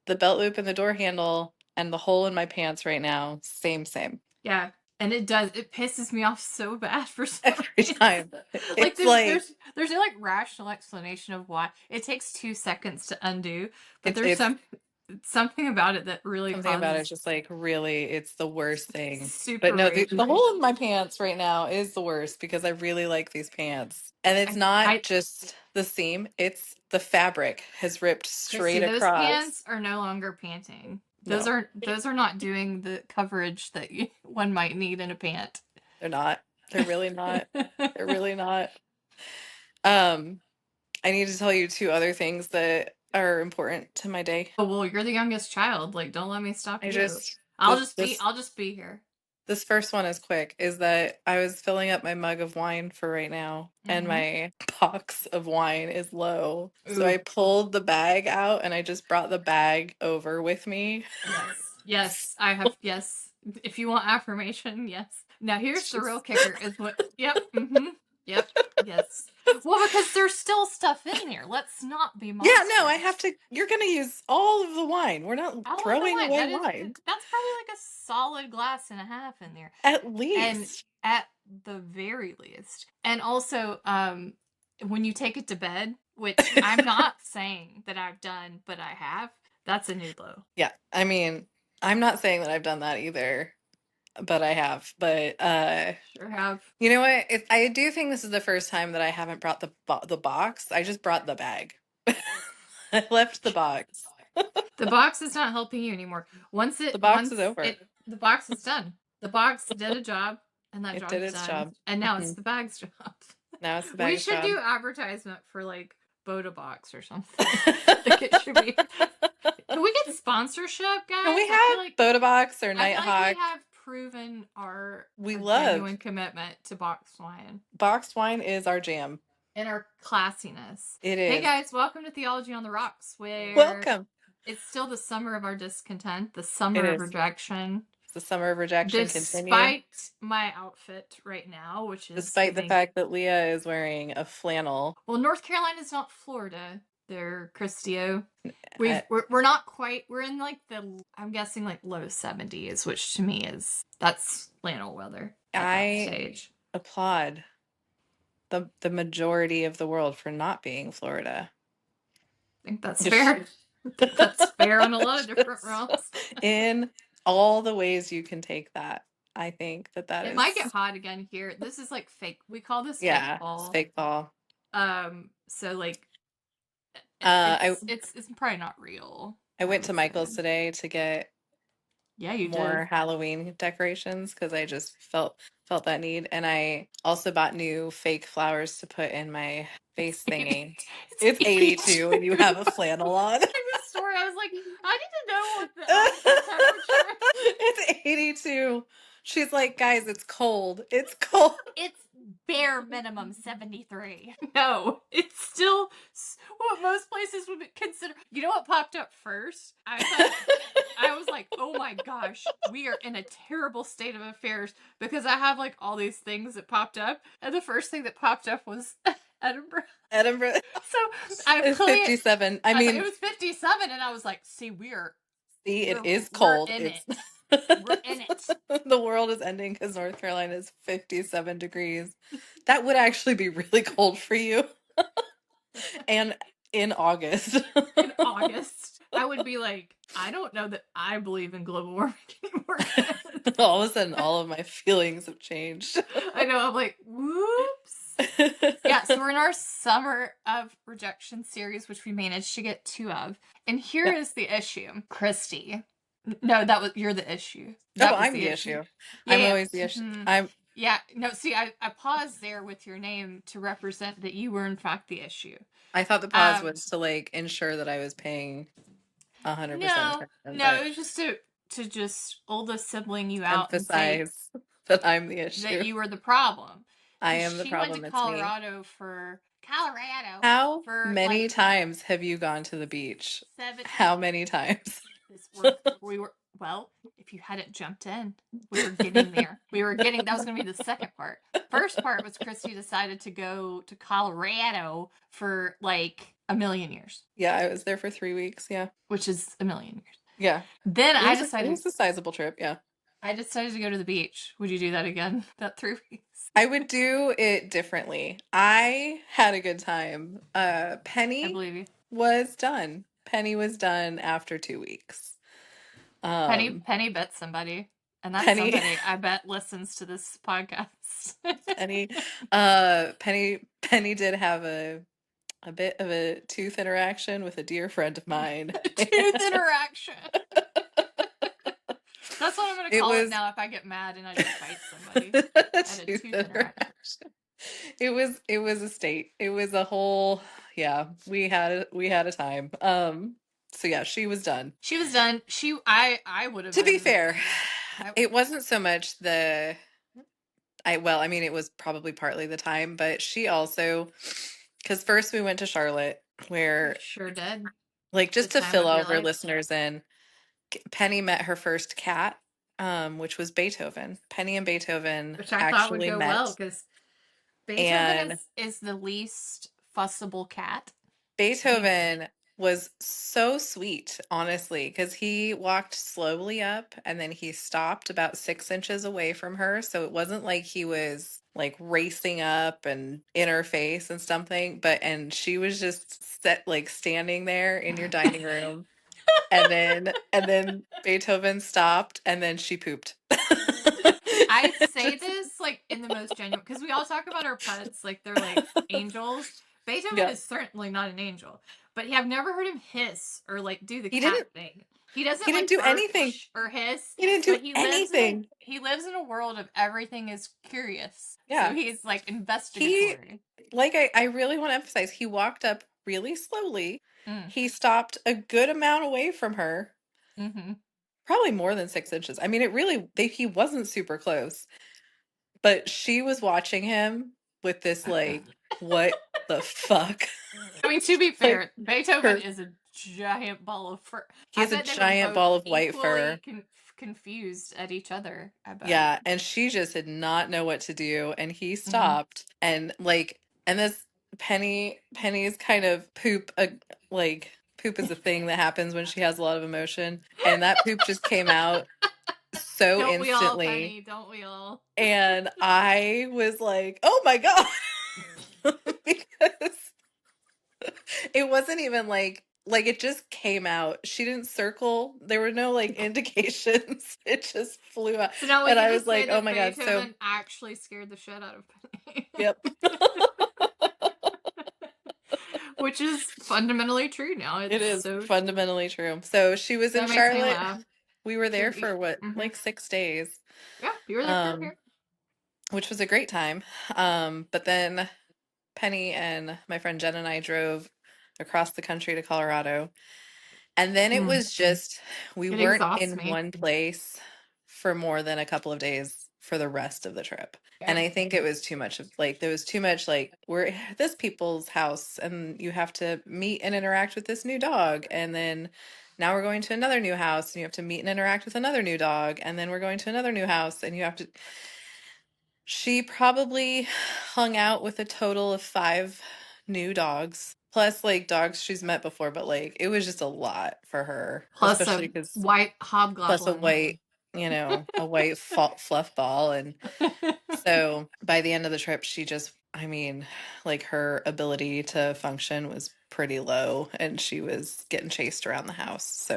the belt loop and the door handle and the hole in my pants right now, same. Yeah. And it pisses me off so bad for some Every reason. time. Like It's like there's no like rational explanation of why. It takes 2 seconds to undo, but there's it's something about it that really something about it causes just like really it's the worst thing. But super no, rage. the hole in my pants right now is the worst because I really like these pants. And it's not I just the seam, it's the fabric has ripped straight Christy, those across. pants are no longer panting. No, Those are not doing the coverage that one might need in a pant. they're not. They're really not. They're really not. Um, I need to tell you two other things that are important to my day. Oh, well, you're the youngest child. Like, don't let me stop I you. just this this I'll just be here. this first one is quick, is that I was filling up my mug of wine for right now, and Mm-hmm. my box of wine is low. So I Ooh, pulled the bag out and I just brought the bag over with me. yes, yes, I have. Yes, if you want affirmation, yes. Now here's It's the real just kicker: is what? Yep. Mm-hmm. Yep. Yes. Well, because there's still stuff in there. Let's not be yeah, no, I have monsters. to. You're going to use all of the wine. We're not All of the throwing wine. away wine. That's probably like a solid glass and a half in there. At And least. at the very least. And also, when you take it to bed, which I'm not saying that I've done, but I have, that's a new low. Yeah, I mean, I'm not saying that I've done that either, but I have. But Sure have. you know what? I do think this is the first time that I haven't brought the box. I just brought the bag. I left the box. The box is not helping you anymore. The box is over. The box is done. The box did a job, and that It did job's its done. job. And now it's Mhm. the bag's job. Now it's the We bag's should job. do advertisement for like Boda Box or something. Like it should be. Can we get sponsorship, And we guys? have Boda Box or I feel like we Nighthawk. have proven We our love genuine commitment to box wine boxed wine is our jam. and our classiness. It Hey is. guys, welcome to Theology on the Rocks, where Welcome. it's still the summer of our discontent, the It summer of is. rejection. The summer of rejection continue. Despite my outfit right now, which is Despite the giving, fact that Leah is wearing a flannel. well, North Carolina is not Florida. They're Christio. At, We're not quite. We're in like I'm guessing like low 70s, which to me is that's flannel weather at that I stage. applaud the majority of the world for not being Florida. I think that's fair. I think that's fair on a lot of different realms. In all the ways you can take that. I think that It might is, get hot again here. This is like fake. We call this fake yeah, it's fall. fake fall. So like Uh, I it's probably not real, I I went to would say. Michael's today to get Yeah, you did. more Halloween decorations because I just felt that need, and I also bought new fake flowers to put in my face thingy. It's It's 82 and you 82. have a flannel on. This story, I was like, I need to know what the actual temperature. It's 82. She's like, guys, it's cold. It's cold. It's bare minimum 73. No, it's still what most places would consider. You know what popped up first? I was like, oh my gosh, we are in a terrible state of affairs because I have like all these things that popped up, and the first thing that popped up was Edinburgh. Edinburgh So I is played. 57. I I thought it mean, was 57, and I was like, see, see, it is we're cold. in It's it. We're in it. the world is ending because North Carolina is 57 degrees. That would actually be really cold for you. And in August. In August, I would be like, I don't know that I believe in global warming anymore. All of a sudden, all of my feelings have changed. I know, I'm like, whoops. Yeah, so we're in our Summer of Rejection series, which we managed to get 2 of. And here Yeah. is the issue. Christy. No, you're the issue. Oh, That was I'm the the issue. issue. Yeah, I'm yeah. always the issue. Mhm. I'm Yeah, no, see, I paused there with your name to represent that you were in fact the issue. I thought the pause Um, was to like ensure that I was paying 100% no, attention, no, but it was just to just oldest sibling you out and say emphasize that I'm the that issue. you were the problem. I Because am the she went to problem, it's me. Colorado How for many like times have you gone to the beach? 7. How many times? We were, well, if you hadn't jumped in, we were getting there. That was going to be the second part. First part was Christy decided to go to Colorado for like a million years, Yeah, I was there for 3 weeks. Yeah. which is a million years. Yeah. Then It was a sizable trip. Yeah. I decided to go to the beach. Would you do that again? That 3 weeks? I would do it differently. I had a good time. I Penny believe you. was done. Penny was done after 2 weeks. Um, Penny bet somebody, and that Penny, somebody I bet listens to this podcast. Penny, Penny did have a bit of a tooth interaction with a dear friend of mine. Tooth interaction. That's what I'm gonna It call it was now if I get mad and I just bite somebody. a I had a tooth tooth interaction. interaction. It was a state. It was a whole, yeah, we had a time. So yeah, she was done. She was done. I would have To be been. fair, I, it wasn't so much I mean, it was probably partly the time, but she also, because first we went to Charlotte, you where, sure did. like, The just to time fill of all your of our life. listeners in, Penny met her first cat, which was Beethoven. Penny and Beethoven Which I thought would actually go well met, because Beethoven and is the least fussable cat. Beethoven was so sweet, honestly, because he walked slowly up and then he stopped about 6 inches away from her. So it wasn't like he was like racing up and in her face and something, and she was just like standing there in your dining room. And then Beethoven stopped and then she pooped. I say Just, this like in the most genuine because we all talk about our pets like they're like angels. Beethoven yeah. is certainly not an angel, but I've never heard him hiss or like do the He cat didn't thing. He doesn't he didn't like do bark anything. or hiss, He didn't do but anything. he lives in a world of everything is curious. So Yeah. he's like He investigatory. like I really want to emphasize, he walked up really slowly. Mm, He stopped a good amount away from her, mm-hmm. probably more than 6 inches. I mean, he wasn't super close, but she was watching him with this like, what the fuck? I mean, to be Like fair, Beethoven her, is a giant ball of fur. he I has a bet they were giant both ball of white equally fur. confused at each other. I bet. Yeah, and she just did not know what to do, and he Mm-hmm. stopped, and like, and this Penny's kind of poop is a thing that happens when she has a lot of emotion, and that poop just came out so Don't we all, instantly, Penny? Don't we all? and I was like, "Oh my God." Because it wasn't even like it just came out. She didn't circle. There were no like indications. It just flew out. So now we And can I was just say like, "Oh that my God." So, Beethoven actually scared the shit out of Penny. yep. Which is fundamentally true now. It It's is so true. fundamentally true. So she was in That makes me Charlotte. laugh. We were there Should for what, mm-hmm. like 6 days, Yeah, you were there for um, here. which was a great time. But then Penny and my friend Jen and I drove across the country to Colorado. And then it was just, we It weren't exhausts in me. one place for more than a couple of days for the rest of the trip. Yeah. And I think it was too much of like, there was too much like, we're at this people's house and you have to meet and interact with this new dog. And then now we're going to another new house and you have to meet and interact with another new dog. And then we're going to another new house and you have to. She probably hung out with a total of 5 new dogs, plus like dogs she's met before, but like it was just a lot for her, Plus especially a because white plus hobgoblin. a white fluff ball. And so by the end of the trip, she just, I mean, like her ability to function was pretty low and she was getting chased around the house. I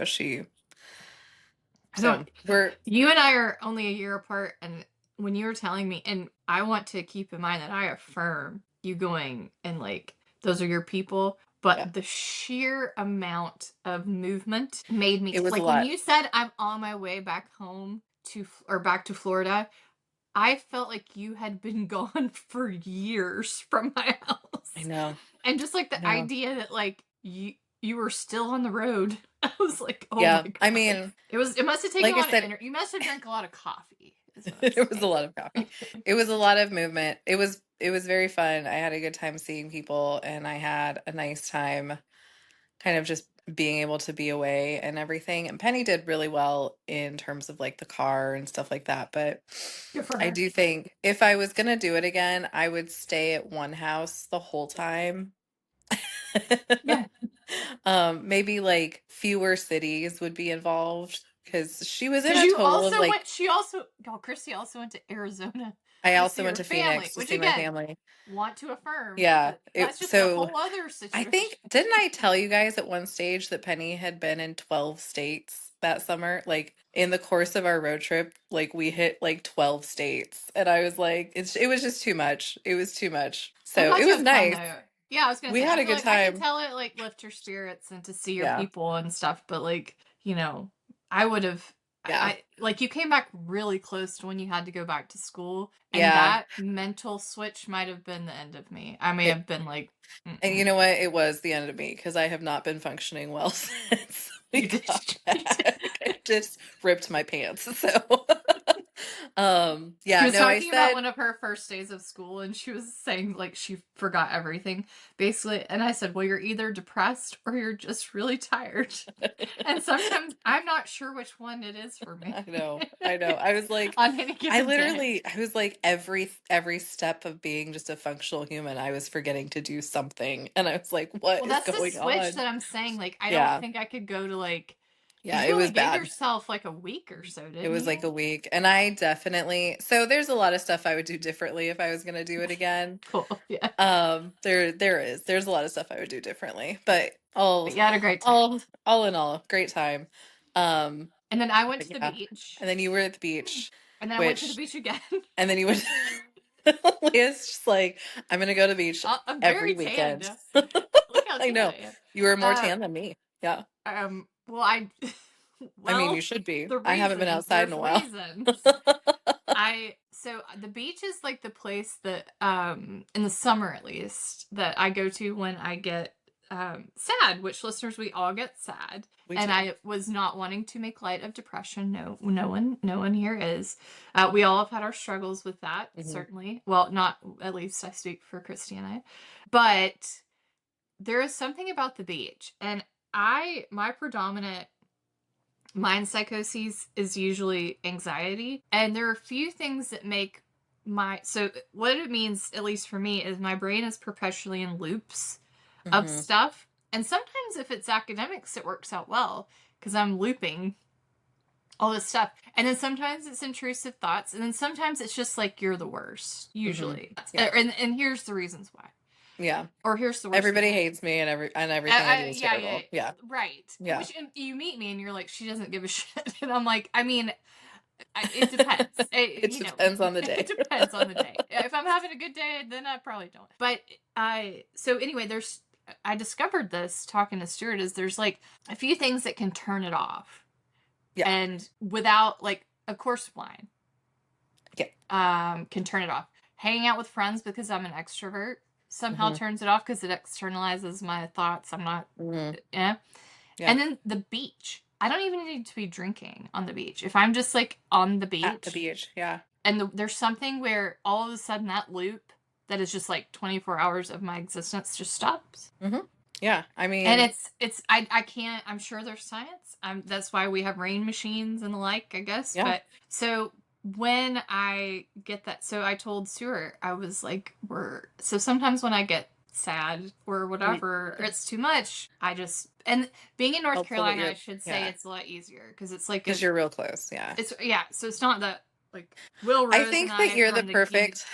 don't. So we're, You and I are only a year apart, and when you were telling me, and I want to keep in mind that I affirm you going and like those are your people, yeah, but the sheer amount of movement made me it was a like when lot. you said I'm on my way back home or back to Florida. I felt like you had been gone for years from my I house, know. and just like I the know. idea that like you were still on the road. I was like, oh my Yeah. I god. mean, It must have taken like a I lot of said, energy. You must have drank a lot of coffee, is what I'm it was a saying. lot of coffee. It was a lot of movement. It was very fun. I had a good time seeing people and I had a nice time kind of just being able to be away and everything. And Penny did really well in terms of like the car and stuff like that. But Good for I her. do think if I was gonna do it again, I would stay at one house the whole time Yeah. Maybe like fewer cities would be involved because she was in Because a you total of also like, went, she also, oh, Christy also went to Arizona I to also see went her to family, Phoenix to which see my again, family. want to affirm Yeah. that that's just a So whole other I think, situation. didn't I tell you guys at one stage that Penny had been in 12 states that summer? Like in the course of our road trip, like we hit like 12 states. And I was like, it was just too much. It was too much. I So thought it you was had fun nice. though. Yeah, I was gonna We say, had I a feel good like I can time. tell it like lift your spirits and to see your Yeah. people and stuff, but like, I would have, Yeah. like you came back really close to when you had to go back to school, and Yeah. that mental switch might have been the end of me. I may It, have been like, and you mm-mm. know what? It was the end of me because I have not been functioning well since we You did, got you did. back. I just ripped my pants. So, She yeah, was no, I talking about said, one of her first days of school, and she was saying like she forgot everything, basically. And I said, "Well, you're either depressed or you're just really tired." And sometimes I'm not sure which one it is for me I know, I know. I was like, on any given day. I was like every step of being just a functional human, I was forgetting to do something, and I was like, what Well, is that's the going switch on? that I'm saying. Like, I don't Yeah, think I could go to like, because yeah, you it only was gave bad. yourself like a week or so, It didn't was like you? a week, and I definitely, so there's a lot of stuff I would do differently if I was going to do it again. Cool. Yeah. There's a lot of stuff I would do differently, but But you had a great time. all in all, great time. Um, And then I went but to the yeah, beach. and then you were at the beach, And then I went to the which, beach again. and then you went. Leah's just like, I'm gonna go to the beach I'm every very tanned. weekend. Look how I tan know I am. you were more Uh, tan than me. Yeah, well, I, I mean you well, should be. the I haven't been reasons, outside in there's a while. reasons. So the beach is like the place that, in the summer at least, that I go to when I get, sad, which listeners, we all get sad. We And do. I was not wanting to make light of depression. No, no one here is. We all have had our struggles with that, Hmm. certainly. Well, not at least I speak for Kristy and I. But there is something about the beach. And my predominant mind psychoses is usually anxiety. And there are a few things that make so what it means, at least for me, is my brain is perpetually in loops of Hmm. stuff. And sometimes if it's academics, it works out well because I'm looping all this stuff. And then sometimes it's intrusive thoughts. And then sometimes it's just like you're the worst, Hmm. usually. Yeah, And here's the reasons why. yeah. Or here's the worst thing Everybody why. hates me, and everything I do is Yeah, yeah, terrible. Yeah, right. yeah. Which you meet me and you're like, she doesn't give a shit, and I'm like, I mean, it depends. It depends on the It day. depends on the day. If I'm having a good day, then I probably don't. But so anyway, I discovered this talking to Stuart is there's like a few things that can turn it off, Yeah, and without like, of course, wine, yeah. can turn it off. Hanging out with friends because I'm an extrovert somehow Hmm. turns it off because it externalizes my thoughts. I'm not, Hmm. yeah. Yeah. And then the beach. I don't even need to be drinking on the beach. If I'm just like on the At the beach beach. Yeah. and there's something where all of a sudden that loop that is just like 24 hours of my existence just stops. Hmm. Yeah. I And mean, I can't, I'm sure there's science. That's why we have rain machines and the like, I guess. yeah. But so when I get that, so I told Stuart, I was like, so sometimes when I get sad or You, whatever, or it's too much, and being in North I'll pull it Carolina, your, I should say yeah, it's a lot easier because it's like because you're real close. Yeah. yeah, so it's not that like Will I Rose and think that I you're the from perfect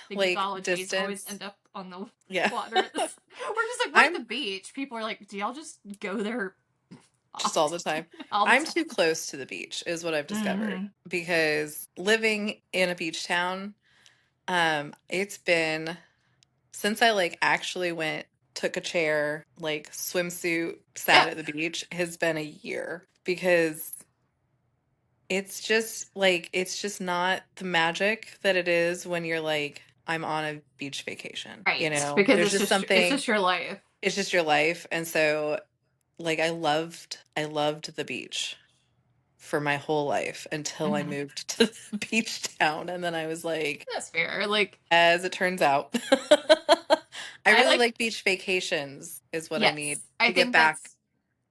the like geekologies always distance. end up on the Yeah. water. We're just like, we're at the I'm beach. People are like, do y'all just go there just all often? the time. All the I'm time. too close to the beach is what I've discovered Mm-hmm. because living in a beach town, it's been since I like actually went, took a chair, like swimsuit, sat Yeah. at the beach has been a year because it's just not the magic that it is when you're like, I'm on a beach vacation, you Right. know? Because There's just it's something, just your life. it's just your life. And so like I loved the beach for my whole life until I Mm-hmm. moved to the beach town. And then I was like, That's fair. Like, as it turns out, I I really like, like beach vacations is what I need yes, I to get think back that's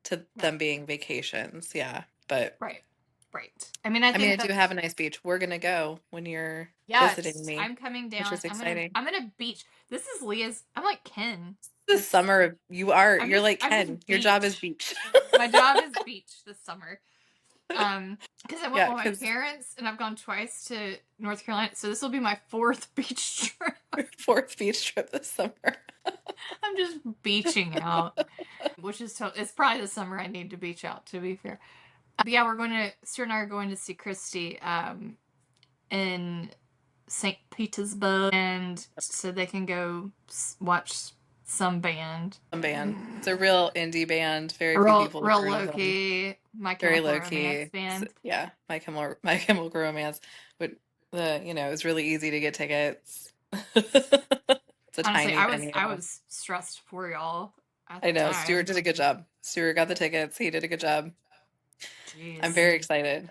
to right. them being vacations. Yeah. But Right. Right. I mean, I I mean, think I do have that's, a nice beach. We're gonna go when you're visiting yes, me, I'm coming which down. is exciting. I'm gonna beach. This is Leah's, I'm like Ken. The summer, you're like I'm Ken. just Your job is beach. beach. My job is beach this summer. Because I went Yeah, with my because parents and I've gone twice to North Carolina, so this will be my 4th beach trip. fourth beach trip this summer. I'm just beaching out, which is it's probably the summer I need to beach out, to be fair. But yeah, Stuart and I are going to see Kristy in St. Petersburg, and so they can go watch some band. Some band. It's a real indie band. Very few Real, people have real heard of low them. key, My Very Chemical low Romance key. band. Yeah, My Chemical Romance. But it was really easy to get tickets. It's a Honestly, tiny I venue. was stressed for y'all at I the know. Stuart time. did a good job. Stuart got the tickets. He did a good job. I'm Jeez. very excited.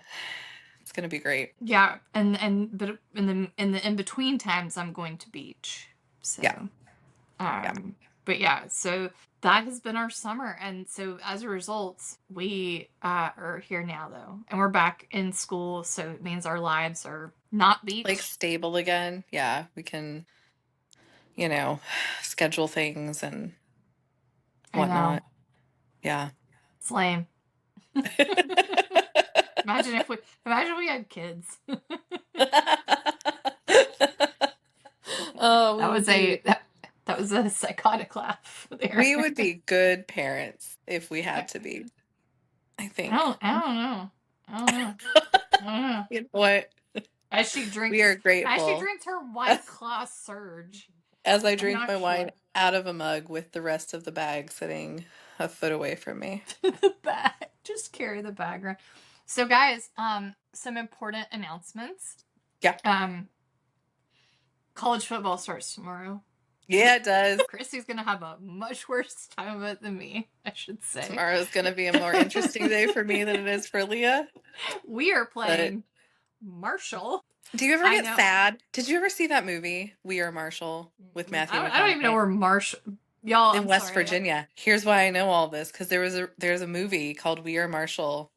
It's gonna be great. Yeah, but in the in between times, I'm going to beach. Yeah, So, yeah. but yeah, so that has been our summer, and so as a result, we are here now though, and we're back in school. So it means our lives are not Like beach. stable again. Yeah, we can, you know, schedule things and I know, whatnot. Yeah. it's lame. Imagine we had kids. Oh, That was that was a psychotic laugh there. we would be good parents if we had to be, I think. I don't know. I don't know. I don't know. You know what? As she We are grateful drinks her White Claw Surge. as I I'm drink not my wine sure. out of a mug with the rest of the bag sitting a foot away from me. The bag. Just carry the bag around. So guys, some important announcements. Yeah. College football starts tomorrow. Yeah, it does. Kristy's gonna have a much worse time of it than me, I should say. Tomorrow's going to be a more interesting day for me than it is for Leah. We are But playing Marshall. do you ever I get know. sad? Did you ever see that movie, We Are Marshall, with Matthew I don't even know McConaughey where Marshall. Y'all, in I'm West sorry. Virginia? Here's why I know all this, because there's a movie called We Are Marshall,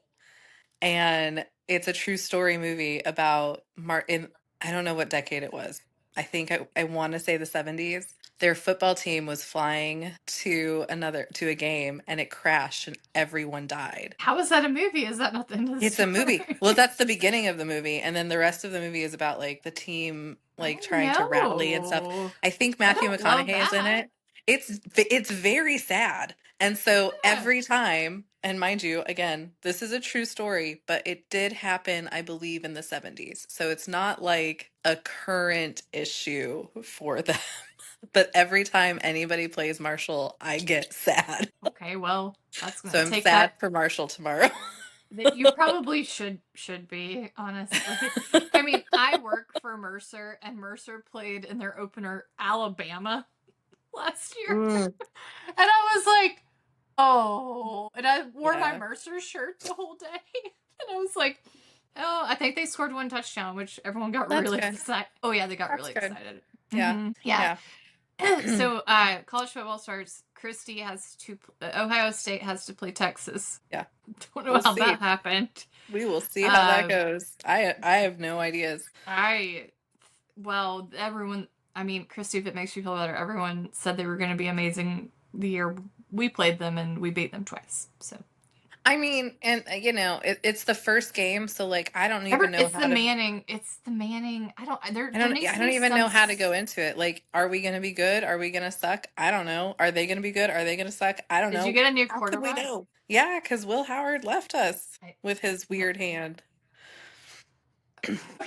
and it's a true story movie about I don't know what decade it was. I think I want to say the 70s. Their football team was flying to a game and it crashed and everyone died. How is that a movie? Is that not the end of the It's a story? movie. Well, that's the beginning of the movie, and then the rest of the movie is about like the team like Oh trying to rally and stuff. no. I think I Matthew don't love McConaughey is in that. it. It's very sad. And so Yeah. every time, and mind you, again, this is a true story, but it did happen, I believe, in the 70s. So it's not like a current issue for them. But every time anybody plays Marshall, I get sad. Okay, well, that's So gonna I'm take sad that. for Marshall tomorrow. That you probably should be, honestly. I mean, I work for Mercer, and Mercer played in their opener Alabama last year. Mm, And I was like, oh. And I wore my yeah, Mercer shirt the whole day. And I was like, oh, I think they scored 1 touchdown, which everyone got that's really good. excited. Oh, yeah, they got That's really good. excited. Yeah. Yeah. Yeah. So, college football starts. Ohio State has to play Texas. Yeah. Don't know We'll how see. that happened. We will see how that Uh, goes. I have no ideas. well, everyone, I mean, Kristy, if it makes you feel better, everyone said they were going to be amazing the year we played them, and we beat them twice. So I mean, and it's the first game, so like I don't even know it's how the to Manning. It's the Manning. There needs I to don't be even some. know how to go into it. Like, are we going to be good? Are we going to suck? I don't know. Are they going to be good? Are they going to suck? I don't Did you know. get a new How could we quarterback? know? Yeah, because Will Howard left us I, with his weird hand.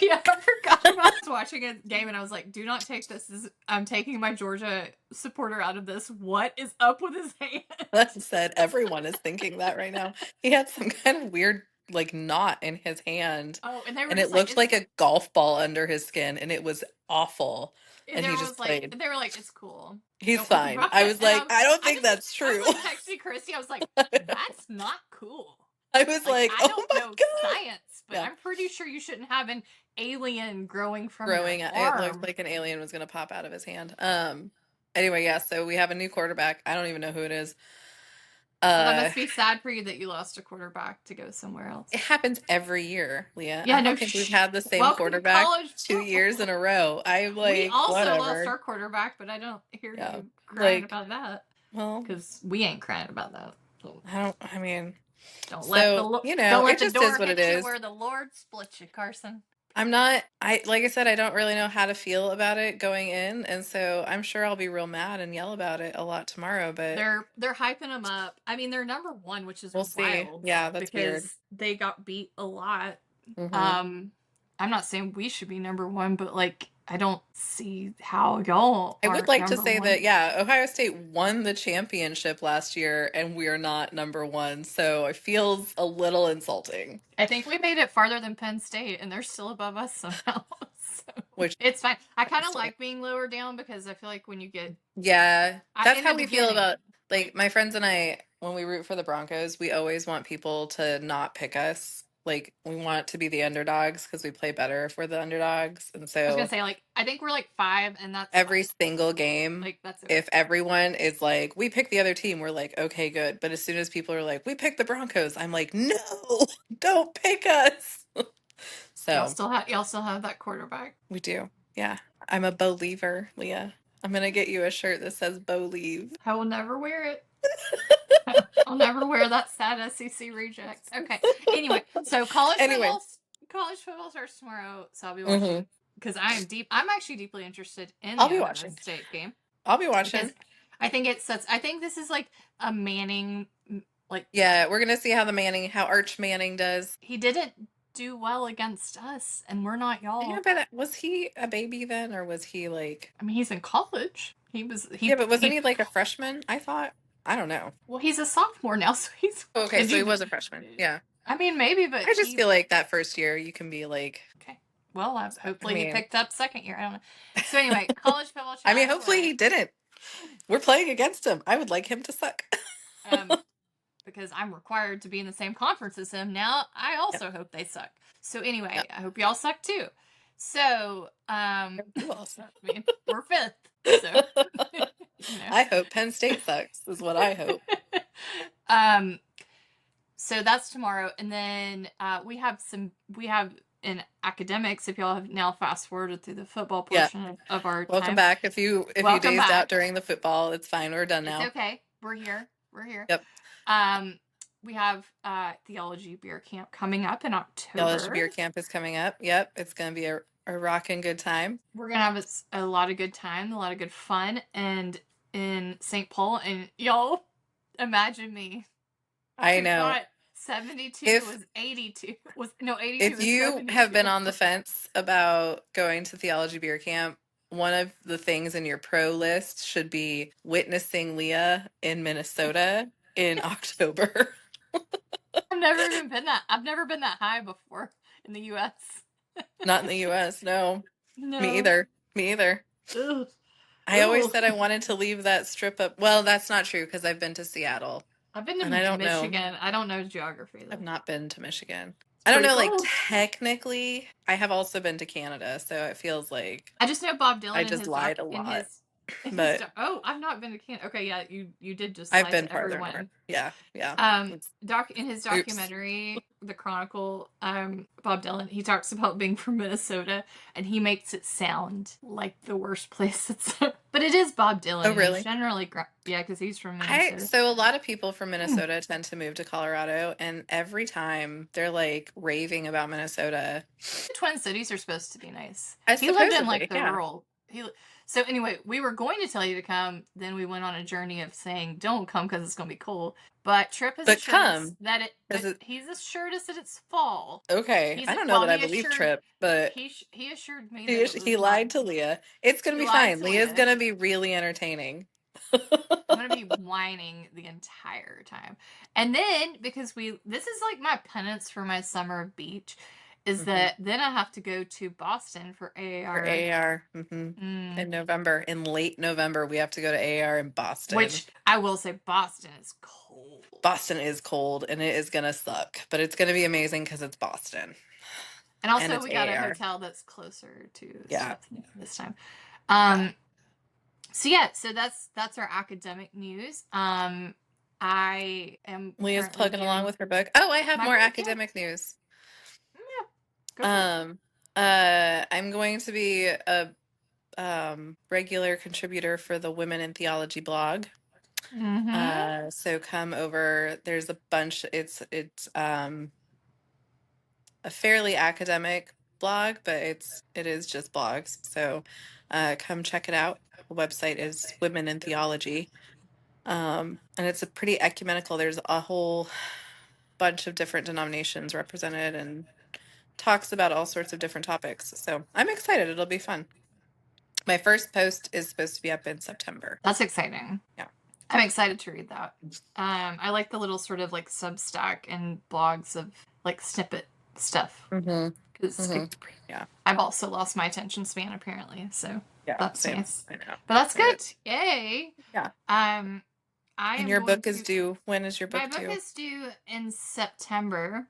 yeah, I forgot. I was watching a game and I was like, "Do not take this. I'm taking my Georgia supporter out of this. What is up with his hand?" That said, everyone is thinking that right now. He had some kind of weird like knot in his hand, Oh, and they were and it just like, looked like a golf ball under his skin, and it was awful. And he just played. they were like, "It's cool. He's Don't worry fine. about I it." was And like, I don't think that's I was true. like texting Kristy. I was like, "That's not cool." I was Like, like, I oh don't my know God. science, but Yeah. I'm pretty sure you shouldn't have an alien growing from your Growing, it looked arm. like an alien was going to pop out of his hand. Anyway, yeah, so we have a new quarterback. I don't even know who it is. Well, that Uh, must be sad for you that you lost a quarterback to go somewhere it else. happens every year, Leah. I Yeah, no. don't think we've had the same Welcome to quarterback college 2 years in a row. I'm We like, also lost whatever. our quarterback, but I don't hear Yeah. you crying Like, about that. Well, because we ain't crying about that. So I mean, don't let so, don't let it the just is door what it hit you is. where the Lord split you, Carson. Like I said, I don't really know how to feel about it going in. And so I'm sure I'll be real mad and yell about it a lot tomorrow, but They're hyping them up. I mean, they're number one, which is we'll see. wild Yeah, that's weird. because they got beat a lot. Hmm. Um, I'm not saying we should be number one, but like I don't see how y'all I would aren't like to number say one. that, yeah, Ohio State won the championship last year and we're not number one. So it feels a little insulting, I think we made it farther than Penn State, and they're still above us somehow. So which it's fine. I kind of honestly, like being lower down because I feel like when you get yeah, that's in the how we feel beginning, about, like, my friends and I, when we root for the Broncos, we always want people to not pick us. Like, we want to be the underdogs because we play better if we're the underdogs. And I was gonna so say like I think we're like five, and that's every fine. single game, Like that's okay. if everyone is like, we pick the other team, we're like, okay, good. But as soon as people are like, we pick the Broncos, I'm like, no, don't pick us. So Y'all still have that quarterback. we do. Yeah. I'm a believer, Leah. I'm going to get you a shirt that says Believe. I will never wear it. I'll never wear that sad SEC reject. Okay. Anyway, so Anyway, college football starts tomorrow, so I'll be hmm, watching because I'm actually deeply interested in I'll the be Ohio watching. State game I'll be because watching. I think this is like a Manning, like Yeah, we're going to see how Arch Manning does. he didn't do well against us, and we're not Yeah, y'all. but was he a baby then, or was he like, I mean, he's in college. yeah, but wasn't he like a freshman? I thought. I don't know. well, he's a sophomore now, so he's Okay, and so he you. was a freshman. Yeah. I mean, maybe, but I just feel like that first year you can be like, okay. Well, I hopefully he mean, picked up second year. I don't know. So anyway, college football I mean, chatting hopefully he away. didn't. We're playing against him. I would like him to suck. Um, because I'm required to be in the same conference as him now. I Yeah, also hope they suck. So yeah. anyway, I hope y'all suck too. So You all suck. I mean, we're fifth, so you know. I hope Penn State sucks, is what I hope. um, so that's tomorrow, and then we have in academics. If y'all have now fast forwarded through the football Yeah. portion of our Welcome time, back. If you welcome dazed out back. during the football, it's fine. We're done It's now. okay. We're here. We're here. Yep. Um, we have theology beer camp coming up in LSU October. Beer Camp is coming up. Yep. It's going to be a rocking good time. We're gonna have a lot of good time, a lot of good fun, and in St. Paul. And y'all, imagine me. I I know. thought 72 If was 82. Was no 82 if was you have 72. been on the fence about going to Theology Beer Camp, one of the things in your pro list should be witnessing Leah in Minnesota in October. I've never been that high before in the US. Not in the US, no. Me No. either. Me either. Ugh. I always Ugh. said I wanted to leave that strip up. Well, that's not true because I've been to Seattle. I've been And to I don't know. Michigan. I don't know geography I've though. not been to Michigan. It's I don't pretty know, like, cool. technically, I have also been to Canada, so it feels like I just know Bob I Dylan just lied a lot. in his But doc. Oh, I've not been to Canada. Okay, yeah, you did just I've lie been to farther north. everyone. Yeah, yeah. It's, Doc in his oops. documentary, The Chronicle, Bob Dylan, he talks about being from Minnesota, and he makes it sound like the worst place. But it is Bob Dylan, Oh, and he's really? generally yeah, because he's from I Minnesota. so a lot of people from Minnesota tend to move to Colorado, and every time they're like raving about Minnesota. The Twin Cities are supposed to be nice. I He lived in like supposedly, the yeah. rural. So anyway, we were going to tell you to come. Then we went on a journey of saying don't come because it's going to be cold. But Trip has But assured us come, that is it he's assured us that it's fall. okay? I don't know that I believe Trip, but He assured me that it he was not. lied to Leah. It's gonna He be lied fine. to Leah's Leah. gonna be really entertaining. I'm gonna be whining the entire time. And then because this is like my penance for my summer beach, is Hmm. that then I have to go to Boston for For AAR. AAR, hmm. Mm, In November, in late November, we have to go to AAR in Boston. which I will say, Boston is cold. Boston is cold and it is gonna suck, but it's gonna be amazing because it's Boston And and also, it's we got a AAR. hotel that's closer to Yeah, stuff this time. yeah. Um, so yeah, so that's our academic news. I am Leah's currently plugging along doing with her book. Oh, I have my more book. Yeah, academic news. yeah, go for it. Um, I'm going to be a regular contributor for the Women in Theology blog. Mm-hmm. So come over. There's a bunch. It's a fairly academic blog, but it is just blogs. So come check it out. The website is Women in Theology. And it's a pretty ecumenical. There's a whole bunch of different denominations represented and talks about all sorts of different topics. So I'm excited. It'll be fun. My first post is supposed to be up in September. That's exciting. Yeah. I'm excited to read that. I like the little sort of like Substack and blogs of like snippet stuff Mm-hmm. because Mm-hmm. Yeah. I've also lost my attention span apparently, so Yeah. that's Same. nice. I know. But that's I know. good. Yay. Yeah. I And am your going book is to. due. When is your My book book due? is due in September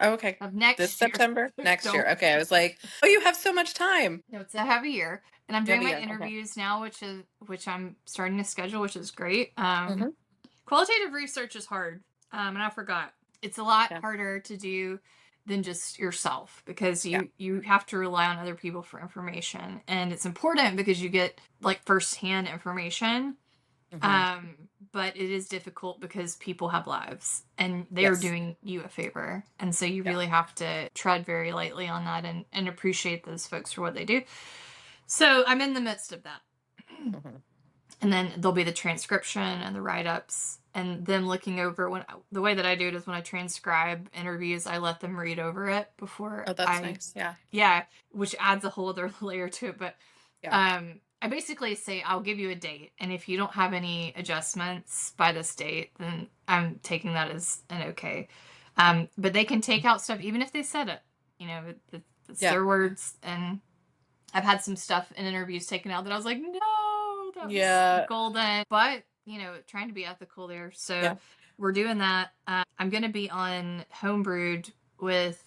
Oh, okay. of This next year. September? Next year. Don't. Okay. I was like, oh, you have so much time. No, it's a heavy year, and I'm You have doing a my year. Okay. interviews now, which I'm starting to schedule, which is great. Mm-hmm. Qualitative research is hard, and I forgot it's a lot Yeah. harder to do than just yourself because Yeah. you have to rely on other people for information, and it's important because you get like firsthand information. Mm-hmm. But it is difficult because people have lives and they're Yes. doing you a favor. And so you Yeah. really have to tread very lightly on that and appreciate those folks for what they do. So I'm in the midst of that. Mm-hmm. And then there'll be the transcription and the write-ups and them looking over when the way that I do it is when I transcribe interviews, I let them read over it before Oh, that's nice. Yeah. yeah, which adds a whole other layer to it. But Yeah. I basically say I'll give you a date, and if you don't have any adjustments by this date, then I'm taking that as an okay. But they can take out stuff even if they said it. You know, it's Yeah. their words, and I've had some stuff in interviews taken out that I was like, no, that was Yeah. golden. But trying to be ethical there. So Yeah. we're doing that. I'm going to be on Homebrewed with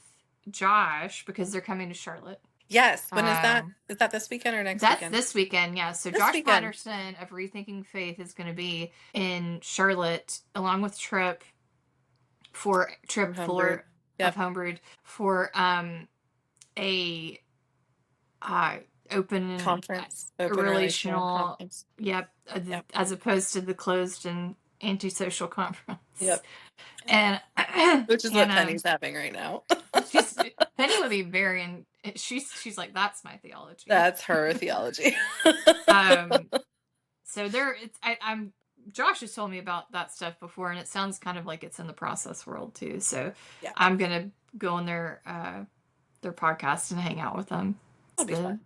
Josh because they're coming to Charlotte. Yes. When is that? Is that this weekend or next That's weekend? this weekend, yeah. So This Josh weekend. Patterson of Rethinking Faith is going to be in Charlotte along with Trip From Homebrewed. Fuller of Yep. Homebrewed for a open Conference. Open relational relational, conference. yep, Yep. as opposed to the closed and antisocial conference. Yep. And Which is what Penny's having right now. Penny would be very she's like, that's my theology. That's her theology. So I'm Josh has told me about that stuff before, and it sounds kind of like it's in the process world too. So Yeah. I'm gonna go on their podcast and hang out with them. That'll be fun.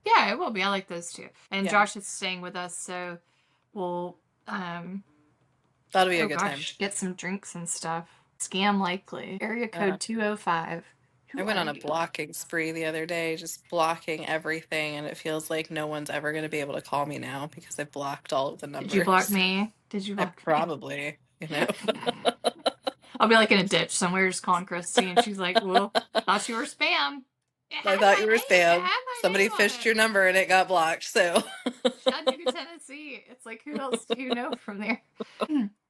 Yeah, it will be. I like those too. And Yeah. Josh is staying with us, so we'll That'll be a good time. get some drinks and stuff. Scam likely. Area code 205. I went on a blocking spree the other day, just blocking everything, and it feels like no one's ever going to be able to call me now because I blocked all of the numbers. Did you block me? Did you block me? Probably, I'll be like in a ditch somewhere just calling Kristy, and she's like, well, thought you were spam. I thought you were spam. Somebody fished your number and it got blocked, so. Chattanooga, Tennessee. It's like, who else do you know from there?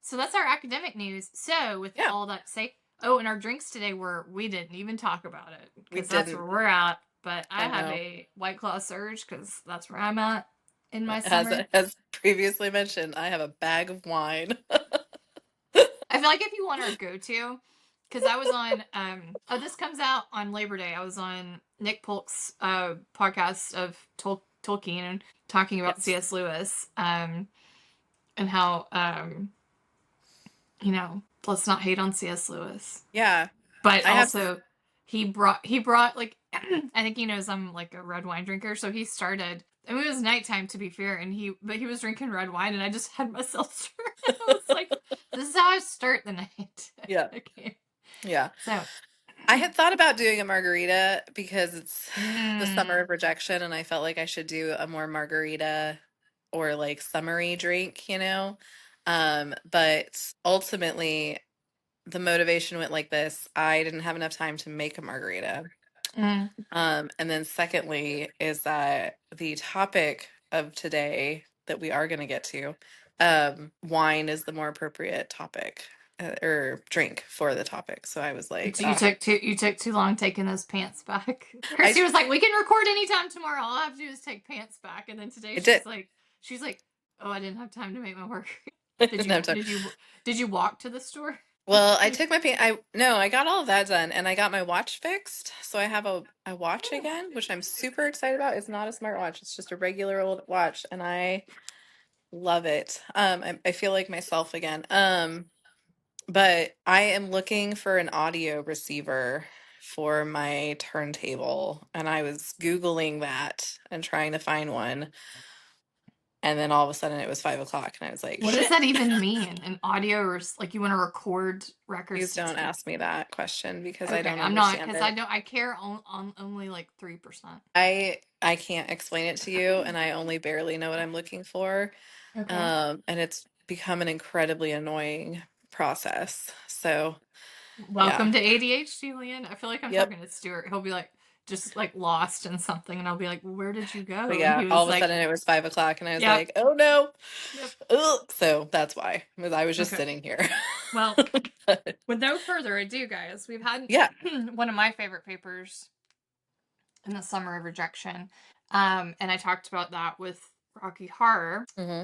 So that's our academic news. So with all that to say, and our drinks today we didn't even talk about it because that's where we're at. But I have a White Claw Surge because that's where I'm at in my summer. As previously mentioned, I have a bag of wine. I feel like if you want our go-to, because I was on, this comes out on Labor Day. I was on Nick Polk's podcast of Tolkien and talking about C.S. Lewis, and how, let's not hate on C.S. Lewis. Yeah. But also, he brought like, I think he knows I'm like a red wine drinker, so he started. I mean, it was nighttime to be fair, but he was drinking red wine, and I just had my seltzer. I was like, this is how I start the night. Yeah. Okay. Yeah. So I had thought about doing a margarita because it's the summer of rejection, and I felt like I should do a more margarita or like summery drink, but ultimately the motivation went like this. I didn't have enough time to make a margarita. And then secondly is that the topic of today that we are going to get to, wine is the more appropriate topic or drink for the topic. So I was like, you took too long taking those pants back. Kristy was like, we can record anytime tomorrow. All I have to do is take pants back. And then today she's like, oh, I didn't have time to make my margarita. I Did didn't you have time. did you walk to the store? Well, I took my paint. I got all of that done, and I got my watch fixed. So I have a watch again, which I'm super excited about. It's not a smartwatch; it's just a regular old watch, and I love it. I feel like myself again. But I am looking for an audio receiver for my turntable, and I was Googling that and trying to find one. And then all of a sudden it was 5 o'clock, and I was like, What does shit, that even mean? An audio or like you want to record records please to don't tape? ask me that question because I Okay, don't I'm not understand because I it. don't. I care on only like 3%. I can't explain it to you, and I only barely know what I'm looking for. Okay. And it's become an incredibly annoying process. So yeah. Welcome to ADHD land. I feel like I'm Yep. talking to Stuart. He'll be like just like lost in something, and I'll be like, well, "Where did you But go?" And yeah, he all was of a like, sudden it was 5 o'clock, and I was "Yep, like, oh no. yep." Ugh. So that's why, because I was just Okay. sitting here. Well, But with no further ado, guys, we've had yeah. one of my favorite papers in the summer of rejection. And I talked about that with Rocky Horror. Hmm.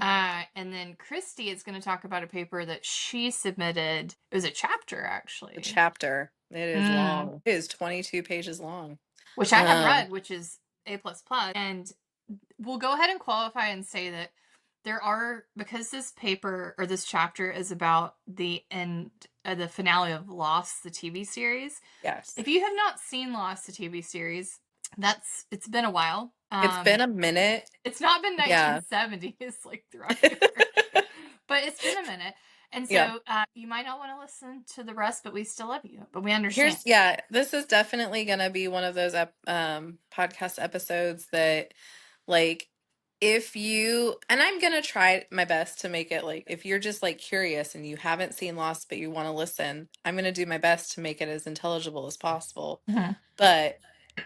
And then Kristy is going to talk about a paper that she submitted. It was a chapter, The actually. chapter. It is Mm. long. It is 22 pages long. Which I have Um, read, which is A plus plus. And we'll go ahead and qualify and say that there are, because this paper or this chapter is about the end, the finale of Lost, the TV series. yes. If you have not seen Lost, the TV series, it's been a while. It's been a minute. It's not been Yeah. 1970s like the Rocky Horror, but it's been a minute. And Yeah. so you might not want to listen to the rest, but we still love you. But we understand. Yeah, this is definitely gonna be one of those podcast episodes that, like, if you, and I'm gonna try my best to make it like, if you're just like curious and you haven't seen Lost but you want to listen, I'm gonna do my best to make it as intelligible as possible. Mhm. But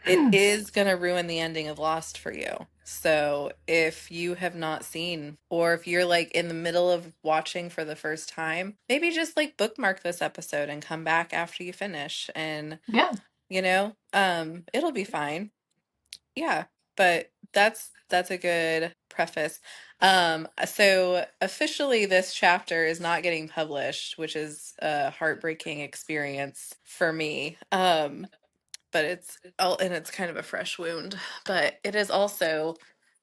it is gonna ruin the ending of Lost for you. So if you have not seen, or if you're like in the middle of watching for the first time, maybe just like bookmark this episode and come back after you finish, and Yeah. it'll be fine. Yeah, but that's a good preface. So officially this chapter is not getting published, which is a heartbreaking experience for me. But it's kind of a fresh wound, but it is also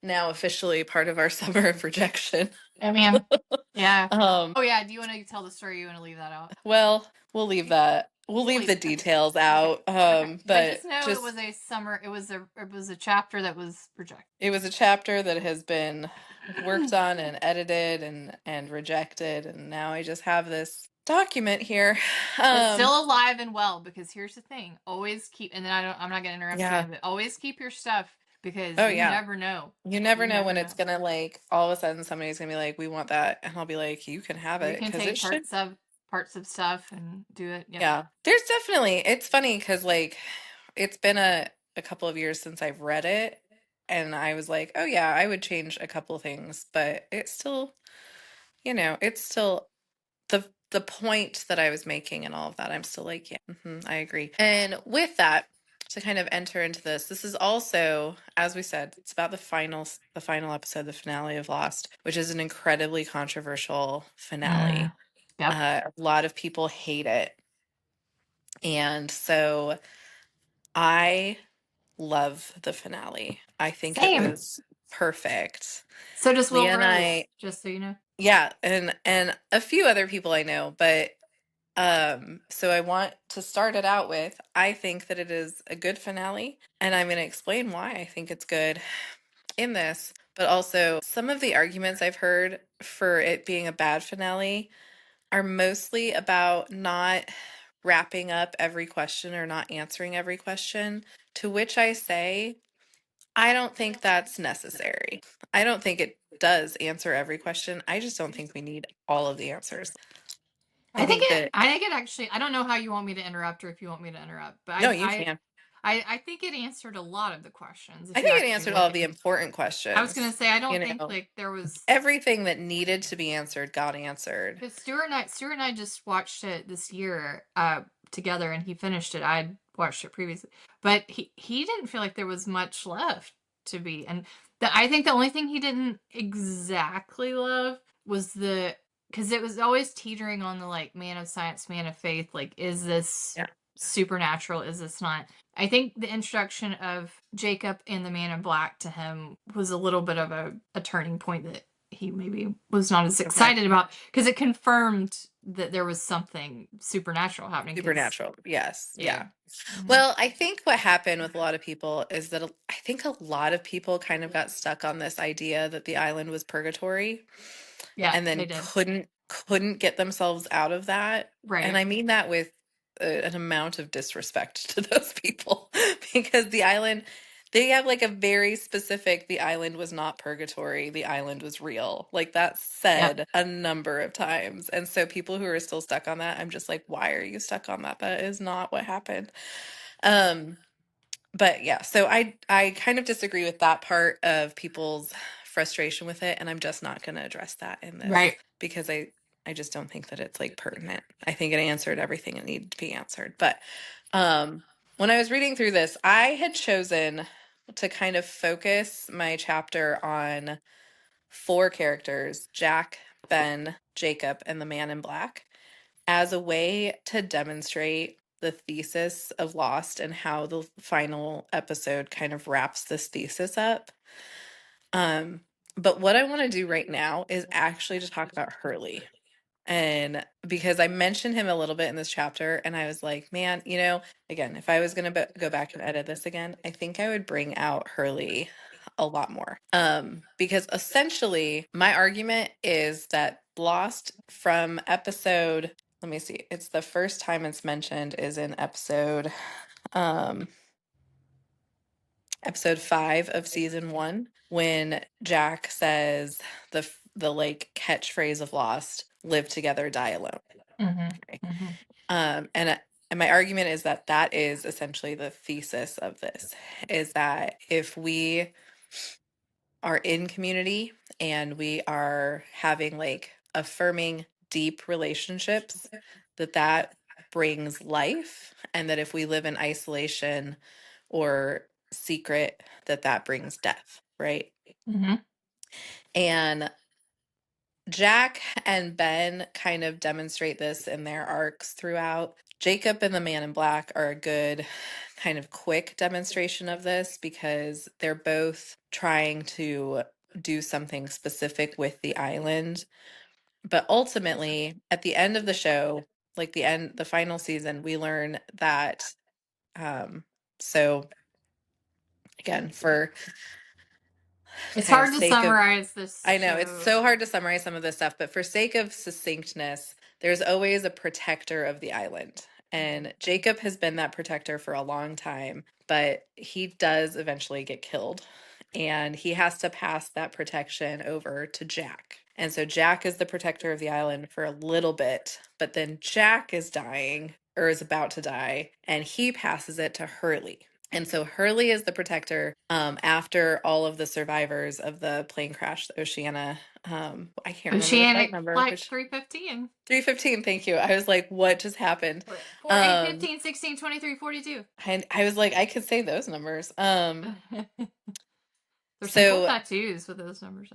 now officially part of our summer of rejection. I mean, yeah. Um, Oh, yeah. Do you want to tell the story? You want to leave that out? well, we'll leave that. We'll We'll leave leave the it. Okay. details Okay. out. Okay. But But just know it was just a summer. It was a chapter that was rejected. it was a chapter that has been worked on and edited and rejected, and now I just have this document here. But Um, still alive and well, because here's the thing: always keep. And then I'm not gonna interrupt you yeah. again, but always keep your stuff because Oh you yeah. never know. You never You know never when it's know. gonna, like, all of a sudden somebody's gonna be like, we want that, and I'll be like, you can have We it can because it take should. parts of stuff and do it. Yep. Yeah, there's definitely, it's funny because, like, it's been a couple of years since I've read it, and I was like, oh yeah, I would change a couple things, but it's still, it's still the point that I was making and all of that. I'm still like, yeah, I agree. And with that, to kind of enter into this is also, as we said, it's about the final episode, the finale of Lost, which is an incredibly controversial finale. Yep. A lot of people hate it. And so I love the finale. I think it Same. was perfect. So does Will Leah and Rose, I, just so you know. yeah, and a few other people I know, but so I want to start it out with, I think that it is a good finale, and I'm going to explain why I think it's good in this, but also some of the arguments I've heard for it being a bad finale are mostly about not wrapping up every question or not answering every question, to which I say, I don't think that's necessary. I don't think it does answer every question. I just don't think we need all of the answers. I I think think it. that, I think it actually. I don't know how you want me to interrupt or if you want me to interrupt, but no, you can. I think it answered a lot of the questions. I If you think it actually answered all look of at, the important I was gonna questions. say I You don't think know, like there was everything that needed to be answered got answered. because Stuart and I just watched it this year together, and he finished it. I'd watched it previously, but he didn't feel like there was much left to be. And I think the only thing he didn't exactly love was the because it was always teetering on the like man of science, man of faith. Like, is this Yeah. supernatural? Is this not? I think the introduction of Jacob and the man in black to him was a little bit of a turning point that he maybe was not as Okay. excited about, because it confirmed that there was something supernatural happening. Because Supernatural. Yes. yeah, Yeah. Well, I think what happened with a lot of people is that I think a lot of people kind of got stuck on this idea that the island was purgatory yeah, and then they did. couldn't get themselves out of that. And Right. I mean that with an amount of disrespect to those people because the island, they have like a very specific, the island was not purgatory, the island was real. Like that's Yep. said a number of times. And so people who are still stuck on that, I'm just like, why are you stuck on that? That is not what happened. Um, but yeah, so I kind of disagree with that part of people's frustration with it, and I'm just not going to address that in this Right. because I just don't think that it's like pertinent. I think it answered everything it needed to be answered. But um when I was reading through this, I had chosen to kind of focus my chapter on four characters, Jack, Ben, Jacob, and the man in black, as a way to demonstrate the thesis of Lost and how the final episode kind of wraps this thesis up. Um, but what I want to do right now is actually to talk about Hurley. And because I mentioned him a little bit in this chapter, and I was like, man, again, if I was going to go back and edit this again, I think I would bring out Hurley a lot more. Because essentially, my argument is that Lost from episode, let me see, it's the first time it's mentioned is in um, episode 5 of season 1 when Jack says the like catchphrase of Lost, live together, die alone. Okay. Mm-hmm. Mm-hmm. And my argument is that that is essentially the thesis of this, is that if we are in community and we are having like affirming deep relationships, that brings life, and that if we live in isolation or secret, that brings death, right? Mm-hmm. And Jack and Ben kind of demonstrate this in their arcs throughout. Jacob and the Man in Black are a good kind of quick demonstration of this because they're both trying to do something specific with the island. But ultimately, at the end of the show, like the final season, we learn that so again, for It's kind of hard to sake of, summarize this I know it's show. so hard to summarize some of this stuff, but for sake of succinctness, there's always a protector of the island. And Jacob has been that protector for a long time, but he does eventually get killed. And he has to pass that protection over to Jack. And so Jack is the protector of the island for a little bit, but then Jack is dying or is about to die, and he passes it to Hurley. And so Hurley is the protector after all of the survivors of the plane crash, the Oceana. I can't remember the flight Oceanic number, Flight but 315. 315. Thank you. I was like, what just happened? 4, 8, Um, 15, 16, 23, 42. I was like, I could say those numbers. There's some cool So tattoos with those numbers.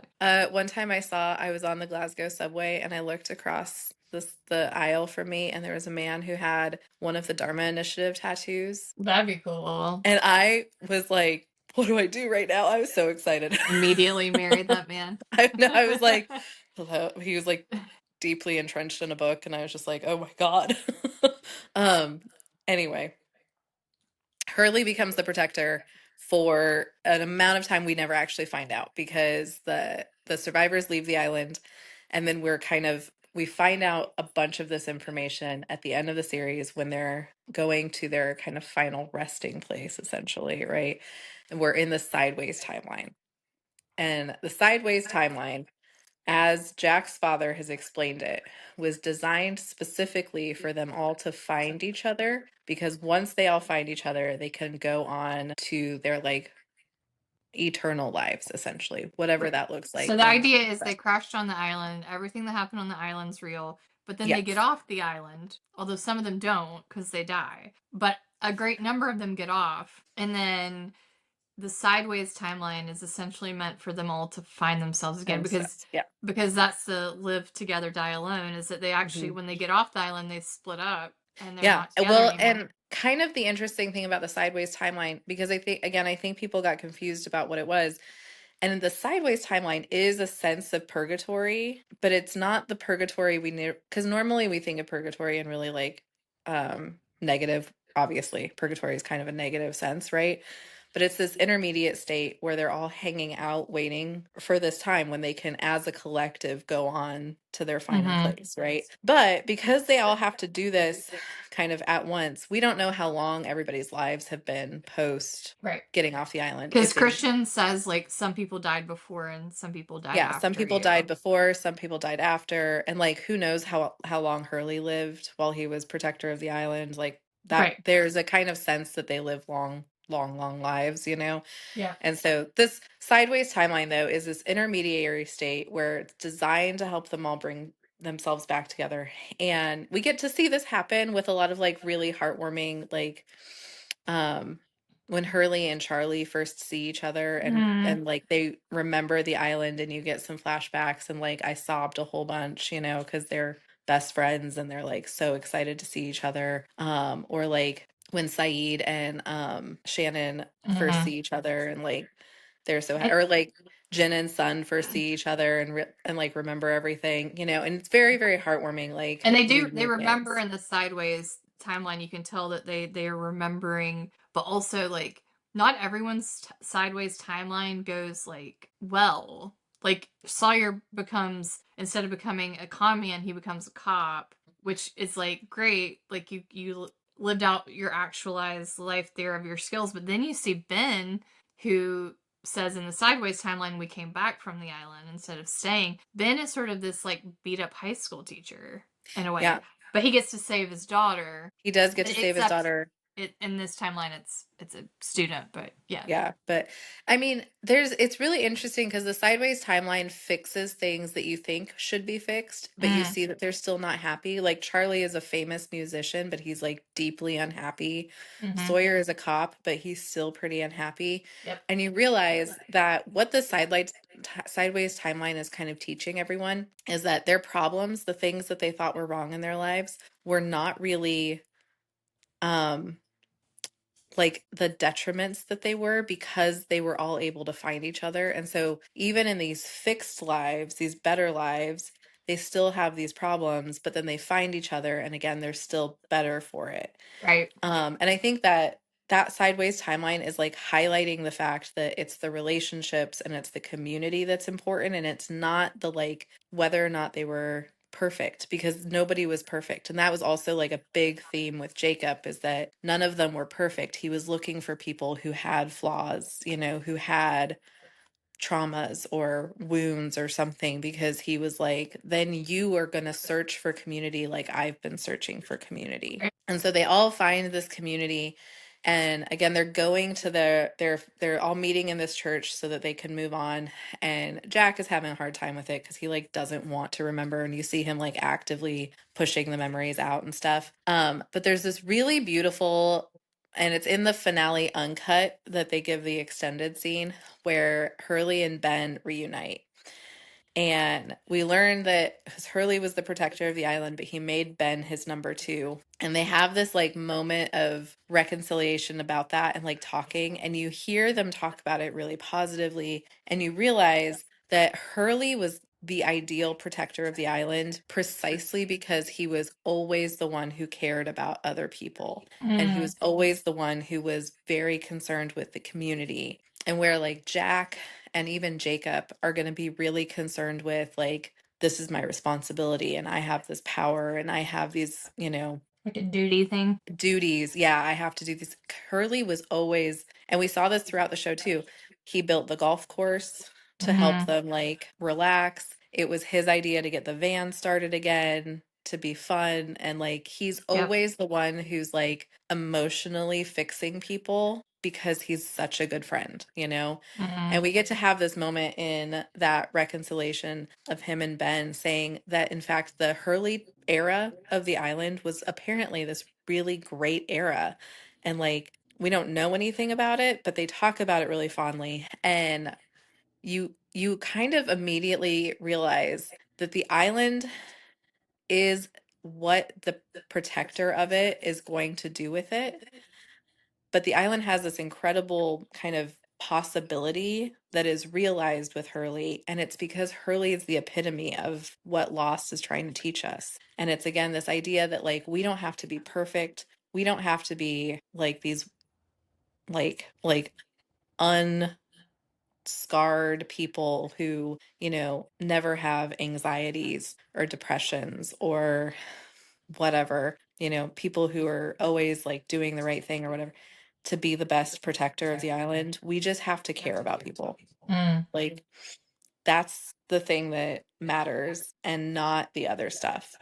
one time I was on the Glasgow subway and I looked across the aisle from me, and there was a man who had one of the Dharma Initiative tattoos. That'd be cool. And I was like, what do I do right now? I was so excited. Immediately married that man. I know. I was like, hello. He was like deeply entrenched in a book, and I was just like, oh my God. um, anyway, Hurley becomes the protector for an amount of time we never actually find out because the survivors leave the island, and then we find out a bunch of this information at the end of the series when they're going to their kind of final resting place, essentially, right? And we're in the sideways timeline. And the sideways timeline, as Jack's father has explained it, was designed specifically for them all to find each other, because once they all find each other, they can go on to their like eternal lives, essentially, whatever that looks So like. the idea is they crashed on the island. Everything that happened on the island's real, but then they Yes. get off the island. Although some of them don't because they die, but a great number of them get off, and then the sideways timeline is essentially meant for them all to find themselves again, Themselves. Yeah. because that's the live together, die alone, is that they actually, Mhm. when they get off the island, they split up and they're Yeah. not together Well, anymore. and kind of the interesting thing about the sideways timeline, because I think, again, I think people got confused about what it was. And the sideways timeline is a sense of purgatory, but it's not the purgatory we need, because normally we think of purgatory in really like negative. Obviously, purgatory is kind of a negative sense, right? But it's this intermediate state where they're all hanging out, waiting for this time when they can, as a collective, go on to their final Mm-hmm. place, right? But because they all have to do this kind of at once, we don't know how long everybody's lives have been post Right. getting off the island. Because If they Christian says, like, some people died before and some people died Yeah, some after people died you. before, some people died after, and like who knows how long Hurley lived while he was protector of the island. Like that, Right. there's a kind of sense that they live long, long, long lives, you know? Yeah. And so this sideways timeline though is this intermediary state where it's designed to help them all bring themselves back together. And we get to see this happen with a lot of like really heartwarming, like um when Hurley and Charlie first see each other, Mm. and like they remember the island, and you get some flashbacks, and like I sobbed a whole bunch, you know, because they're best friends and they're like so excited to see each other. Or like when Saeed and Shannon first Mm-hmm. see each other, and like they're so And, or like Jin and Sun first see each other and and like remember everything, you know, and it's very, very heartwarming, like and they remember reunions. in the sideways timeline, you can tell that they are remembering, but also, like, not everyone's sideways timeline goes like well. Like, Sawyer becomes, instead of becoming a con man, he becomes a cop, which is like great. Like, you lived out your actualized life there of your skills, but then you see Ben, who says in the sideways timeline, we came back from the island instead of staying. Ben is sort of this like beat up high school teacher in a way, Yeah, but he gets to save his daughter. he does get to save his Except daughter. it, in this timeline, it's a student, but yeah. Yeah, but I mean, it's really interesting because the sideways timeline fixes things that you think should be fixed, but you Mm, see that they're still not happy. Like Charlie is a famous musician, but he's like deeply unhappy. mm-hmm. Sawyer is a cop, but he's still pretty unhappy. Yep. And you realize that what the sideways timeline is kind of teaching everyone is that their problems, the things that they thought were wrong in their lives, were not really um like the detriments that they were, because they were all able to find each other. And so even in these fixed lives, these better lives, they still have these problems, but then they find each other, and again they're still better for it. Right. And I think that that sideways timeline is like highlighting the fact that it's the relationships and it's the community that's important, and it's not the like whether or not they were perfect, because nobody was perfect. And that was also like a big theme with Jacob, is that none of them were perfect. He was looking for people who had flaws, you know, who had traumas or wounds or something, because he was like, then you are going to search for community like I've been searching for community. Right. And so they all find this community, and again they're going to they're all meeting in this church so that they can move on. And Jack is having a hard time with it because he like doesn't want to remember, and you see him like actively pushing the memories out and stuff. But there's this really beautiful, and it's in the finale uncut that they give the extended scene where Hurley and Ben reunite. And we learned that because Hurley was the protector of the island, but he made Ben his number two. And they have this like moment of reconciliation about that, and like talking, and you hear them talk about it really positively. And you realize that Hurley was the ideal protector of the island precisely because he was always the one who cared about other people. And he Mm, was always the one who was very concerned with the community. And where like Jack and even Jacob are going to be really concerned with like, this is my responsibility, and I have this power, and I have these, you know, like a duty thing. duties. Yeah, I have to do this. Curly was always, and we saw this throughout the show too. He built the golf course to help Mm-hmm. them like relax. It was his idea to get the van started again, to be fun. And like, he's Yep. always the one who's like emotionally fixing people because he's such a good friend, you know? Mm-hmm. And we get to have this moment in that reconciliation of him and Ben saying that, in fact, the Hurley era of the island was apparently this really great era. And like know anything about it, but they talk about it really fondly. And you kind of immediately realize that the island is what the protector of it is going to do with it. But the island has this incredible kind of possibility that is realized with Hurley. And it's because Hurley is the epitome of what Lost is trying to teach us. And it's again this idea that like we don't have to be perfect. We don't have to be like these like unscarred people who, never have anxieties or depressions or whatever, people who are always like doing the right thing or whatever to be the best protector of the island. We just have to care about people. Mm. Like that's the thing that matters and not the other stuff.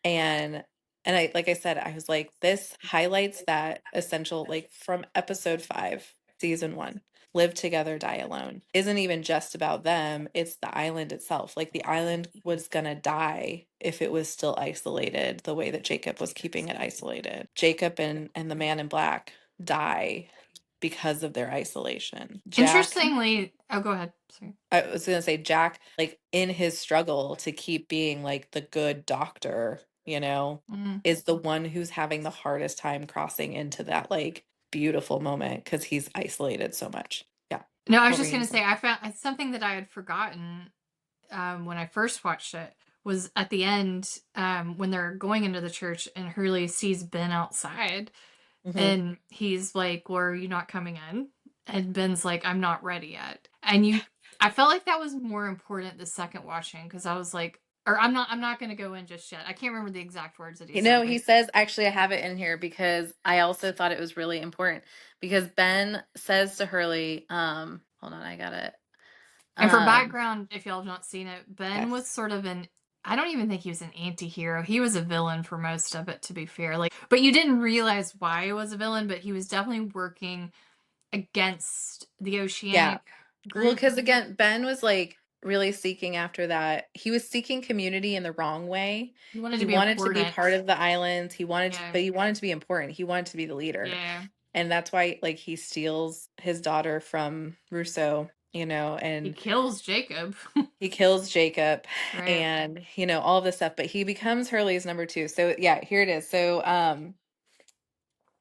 And I like I said, I was like, this highlights that essential, like from episode 5, season 1. Live together, die alone. Isn't even just about them, it's the island itself. Like the island was gonna die if it was still isolated the way that Jacob was keeping it isolated. Jacob and the man in black die because of their isolation. Jack, Interestingly, oh, go ahead. Sorry. I was gonna say Jack, like in his struggle to keep being like the good doctor, Mm. is the one who's having the hardest time crossing into that like beautiful moment because he's isolated so much. Yeah. No, I was What were just you gonna gonna say? say I found something that I had forgotten when I first watched it was at the end when they're going into the church and Hurley sees Ben outside Hmm. and he's like, "Well, are you not coming in?" And Ben's like, "I'm not ready yet." And I felt like that was more important the second watching because I was like, or I'm not gonna go in just yet. I can't remember the exact words that he said, He but says, actually, I have it in here because I also thought it was really important because Ben says to Hurley, hold on, I got it. and for Um, background, if y'all have not seen it, Ben yes. was sort of an I don't even think he was an anti-hero. He was a villain for most of it, to be fair. Like, but you didn't realize why he was a villain, but he was definitely working against the Yeah. Oceanic Well, group. because again, Ben was like really seeking after that. He was seeking community in the wrong way. He wanted He to be wanted to be important. part of the island. Yeah. But he wanted to be important. He wanted to be the leader. Yeah. And that's why like he steals his daughter from Russo, He and kills Jacob. he kills Jacob Right. and, all of this stuff, but he becomes Hurley's number 2. So yeah, here it is. So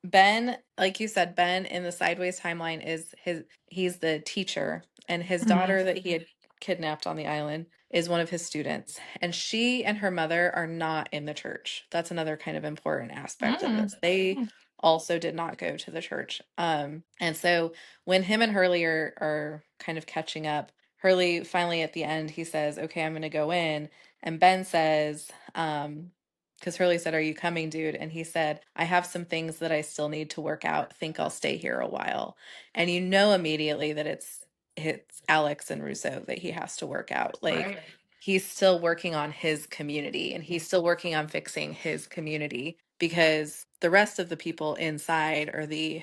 Ben, like you said, Ben in the Sideways timeline he's the teacher, and his Mm. daughter that he had kidnapped on the island is one of his students. And she and her mother are not in the church. That's another kind of important aspect of Mm. this. They also did not go to the church. And so when him and Hurley are kind of catching up, Hurley finally at the end he says, "Okay, I'm going to go in." And Ben says, because Hurley said, "Are you coming, dude?" And he said, "I have some things that I still need to work out. Think I'll stay here a while." And you know immediately that it's Alex and Russo that he has to work out. Like Right. he's still working on his community and he's still working on fixing his community because the rest of the people inside are the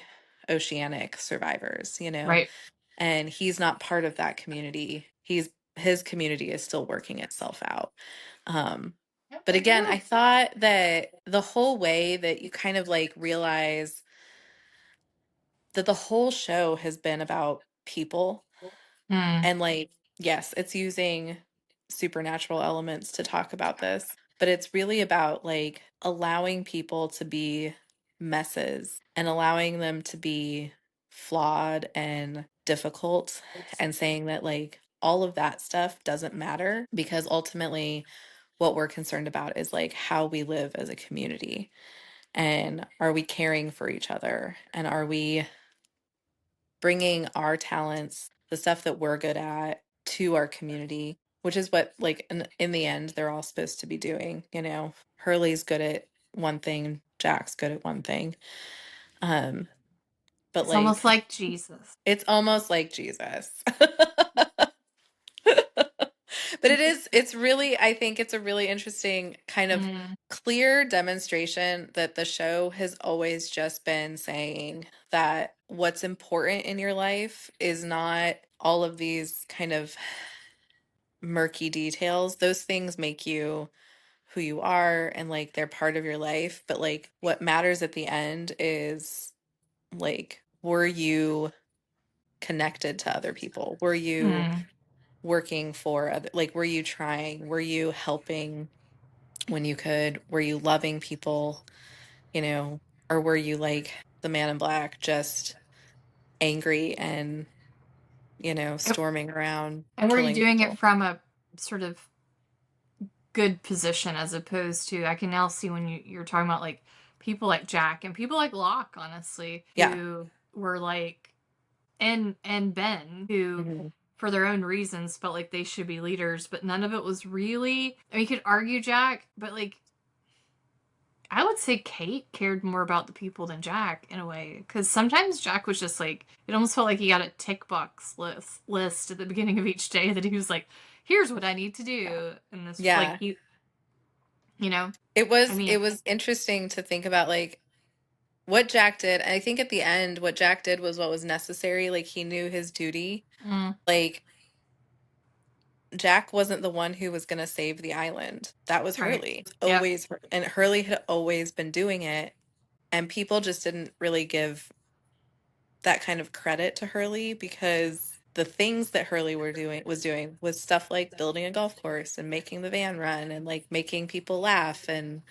oceanic survivors, Right. and he's not part of that community. His community is still working itself out. Um, but again, I thought that the whole way that you kind of like realize that the whole show has been about people Mm. and like, yes, it's using supernatural elements to talk about this, but it's really about like allowing people to be messes and allowing them to be flawed and difficult and saying that like all of that stuff doesn't matter because ultimately what we're concerned about is like how we live as a community and are we caring for each other and are we bringing our talents, the stuff that we're good at, to our community, which is what, like, in the end, they're all supposed to be doing. Hurley's good at one thing, Jack's good at one thing. Um, but It's almost like, like Jesus. it's almost like Jesus. But it's really, I think it's a really interesting kind of Mm. clear demonstration that the show has always just been saying that what's important in your life is not all of these kind of murky details. Those things make you who you are and like they're part of your life. But like what matters at the end is like were you connected to other people? Were you Mm. working for other, like, were you trying? Were you helping when you could? Were you loving people, you know, or were you like the man in black, just angry and, storming around And were you killing doing it people? from a sort of good position as opposed to, I can now see when you're talking about like people like Jack and people like Locke, honestly, Yeah. who were like, and Ben, who Hmm. for their own reasons felt like they should be leaders, but none of it was really, I mean, you could argue Jack, but like I would say Kate cared more about the people than Jack in a way, because sometimes Jack was just like, it almost felt like he got a tick box list at the beginning of each day that he was like, here's what I need to Yeah. do, and this like Yeah. he, you know, It I was mean, it was interesting to think about like what Jack did. And I think at the end what Jack did was what was necessary. Like he knew his duty. mm, Like Jack wasn't the one who was going to save the island. That was right, Hurley. yep, Always and Hurley had always been doing it, and people just didn't really give that kind of credit to Hurley because the things that Hurley was stuff like building a golf course and making the van run and like making people laugh and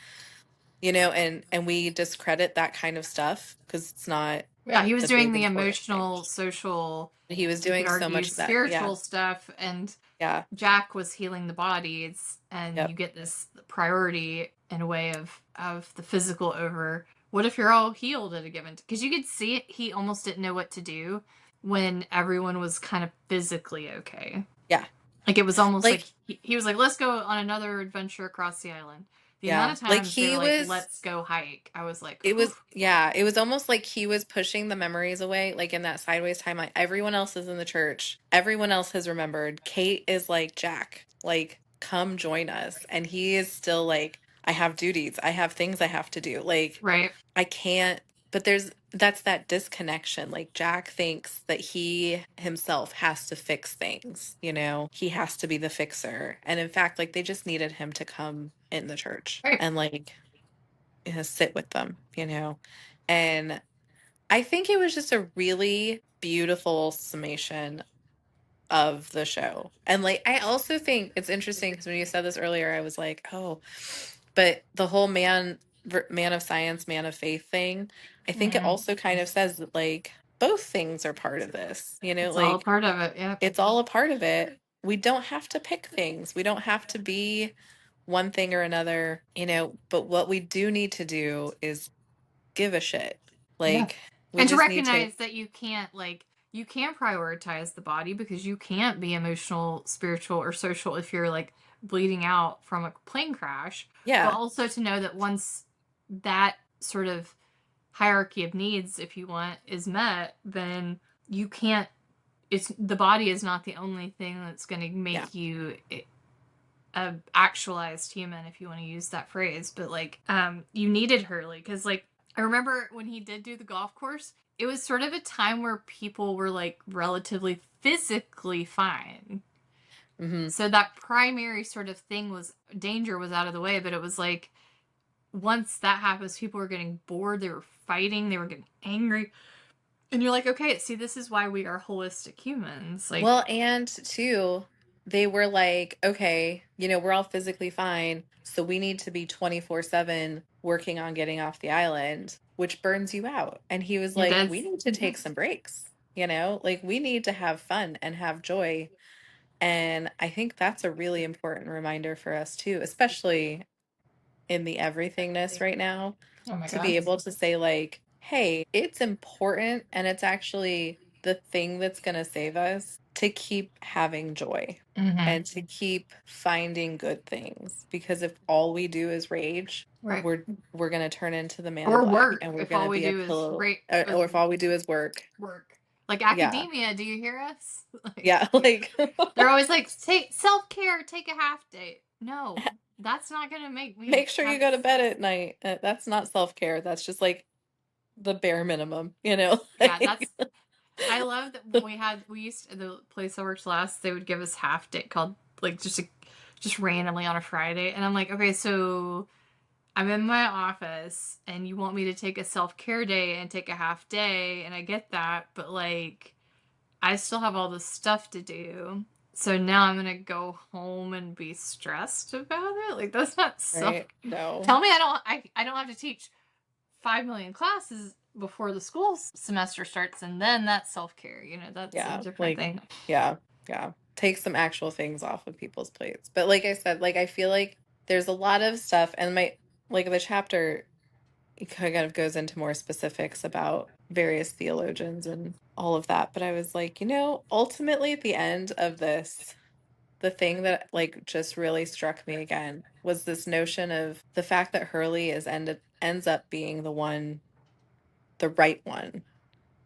and we discredit that kind of stuff because it's not yeah, he was a doing big the important thing. emotional, social, He was you could doing so argue much of that. Yeah. spiritual stuff, and Yeah. Jack was healing the bodies, and you Yep. get this priority in a way of the physical over what if you're all healed at a given, because you could see it, he almost didn't know what to do when everyone was kind of physically okay. Yeah. Like it was almost like Like he was like, let's go on another adventure across the island. The amount yeah. of Like times they were he like, was let's go hike, I was like, it whew. was yeah, it was almost like he was pushing the memories away, like in that sideways timeline. Everyone else is in the church. Everyone else has remembered. Kate is like, Jack, like, come join us. And he is still like, I have duties. I have things I have to do. Like, Right, I can't, but that's that disconnection. Like Jack thinks that he himself has to fix things, He has to be the fixer. And in fact, like they just needed him to come in the church right, and like sit with them, And I think it was just a really beautiful summation of the show. And like I also think it's interesting because when you said this earlier, I was like, oh, but the whole man of science, man of faith thing, I think it mm, also kind of says that like both things are part of this, it's all a like part of it, yeah. it's all a part of it. We don't have to pick things. We don't have to be one thing or another, but what we do need to do is give a shit. Yeah. Like we And to just need to recognize that you can't, like, you can't prioritize the body because you can't be emotional, spiritual, or social if you're like bleeding out from a plane crash. But yeah, also to know that once that sort of hierarchy of needs, if you want, is met, then you can't, it's the body is not the only thing that's going to yeah. make you a actualized human, if you want to use that phrase. But like you needed Hurley because like I remember when he did do the golf course, it was sort of a time where people were like relatively physically fine, Hmm. so that primary sort of thing was danger was out of the way. But it was like once that happens, people were getting bored, they were fighting, they were getting angry, and you're like, okay, see, this is why we are holistic humans, like, Well, and two, they were like, okay, we're all physically fine, so we need to be 24/7 working on getting off the island, which burns you out. And he was it like, does. we need to take some breaks, like we need to have fun and have joy. And I think that's a really important reminder for us too, especially in the everythingness right now, Oh my to god. be able to say like, hey, it's important and it's actually the thing that's going to save us to keep having joy Mm-hmm. and to keep finding good things, because if all we do is rage, Right. we're going to turn into the man in Or black work and we're if going all to we be a do is pillow, rate or if all we do is work. work. Like Yeah. academia, do you hear us? Like Yeah. Like they're always like, take self-care, take a half day. No, that's not gonna make me make sure have you go to bed at night. That's not self-care. That's just like the bare minimum, yeah, that's Like, I love that when we used to, the place I worked last, they would give us half day called like just randomly on a Friday. And I'm like, okay, so I'm in my office and you want me to take a self-care day and take a half day, and I get that, but like I still have all this stuff to do. So now I'm gonna go home and be stressed about it. Like that's not self. Right? No. Tell me I don't have to teach 5 million classes before the school semester starts, and then that's self-care. That's a Yeah. different Like, thing. yeah. Yeah. Take some actual things off of people's plates. But like I said, like I feel like there's a lot of stuff, and like the chapter, it kind of goes into more specifics about various theologians and all of that. But I was like, ultimately at the end of this, the thing that like just really struck me again was this notion of the fact that Hurley ends up being the right one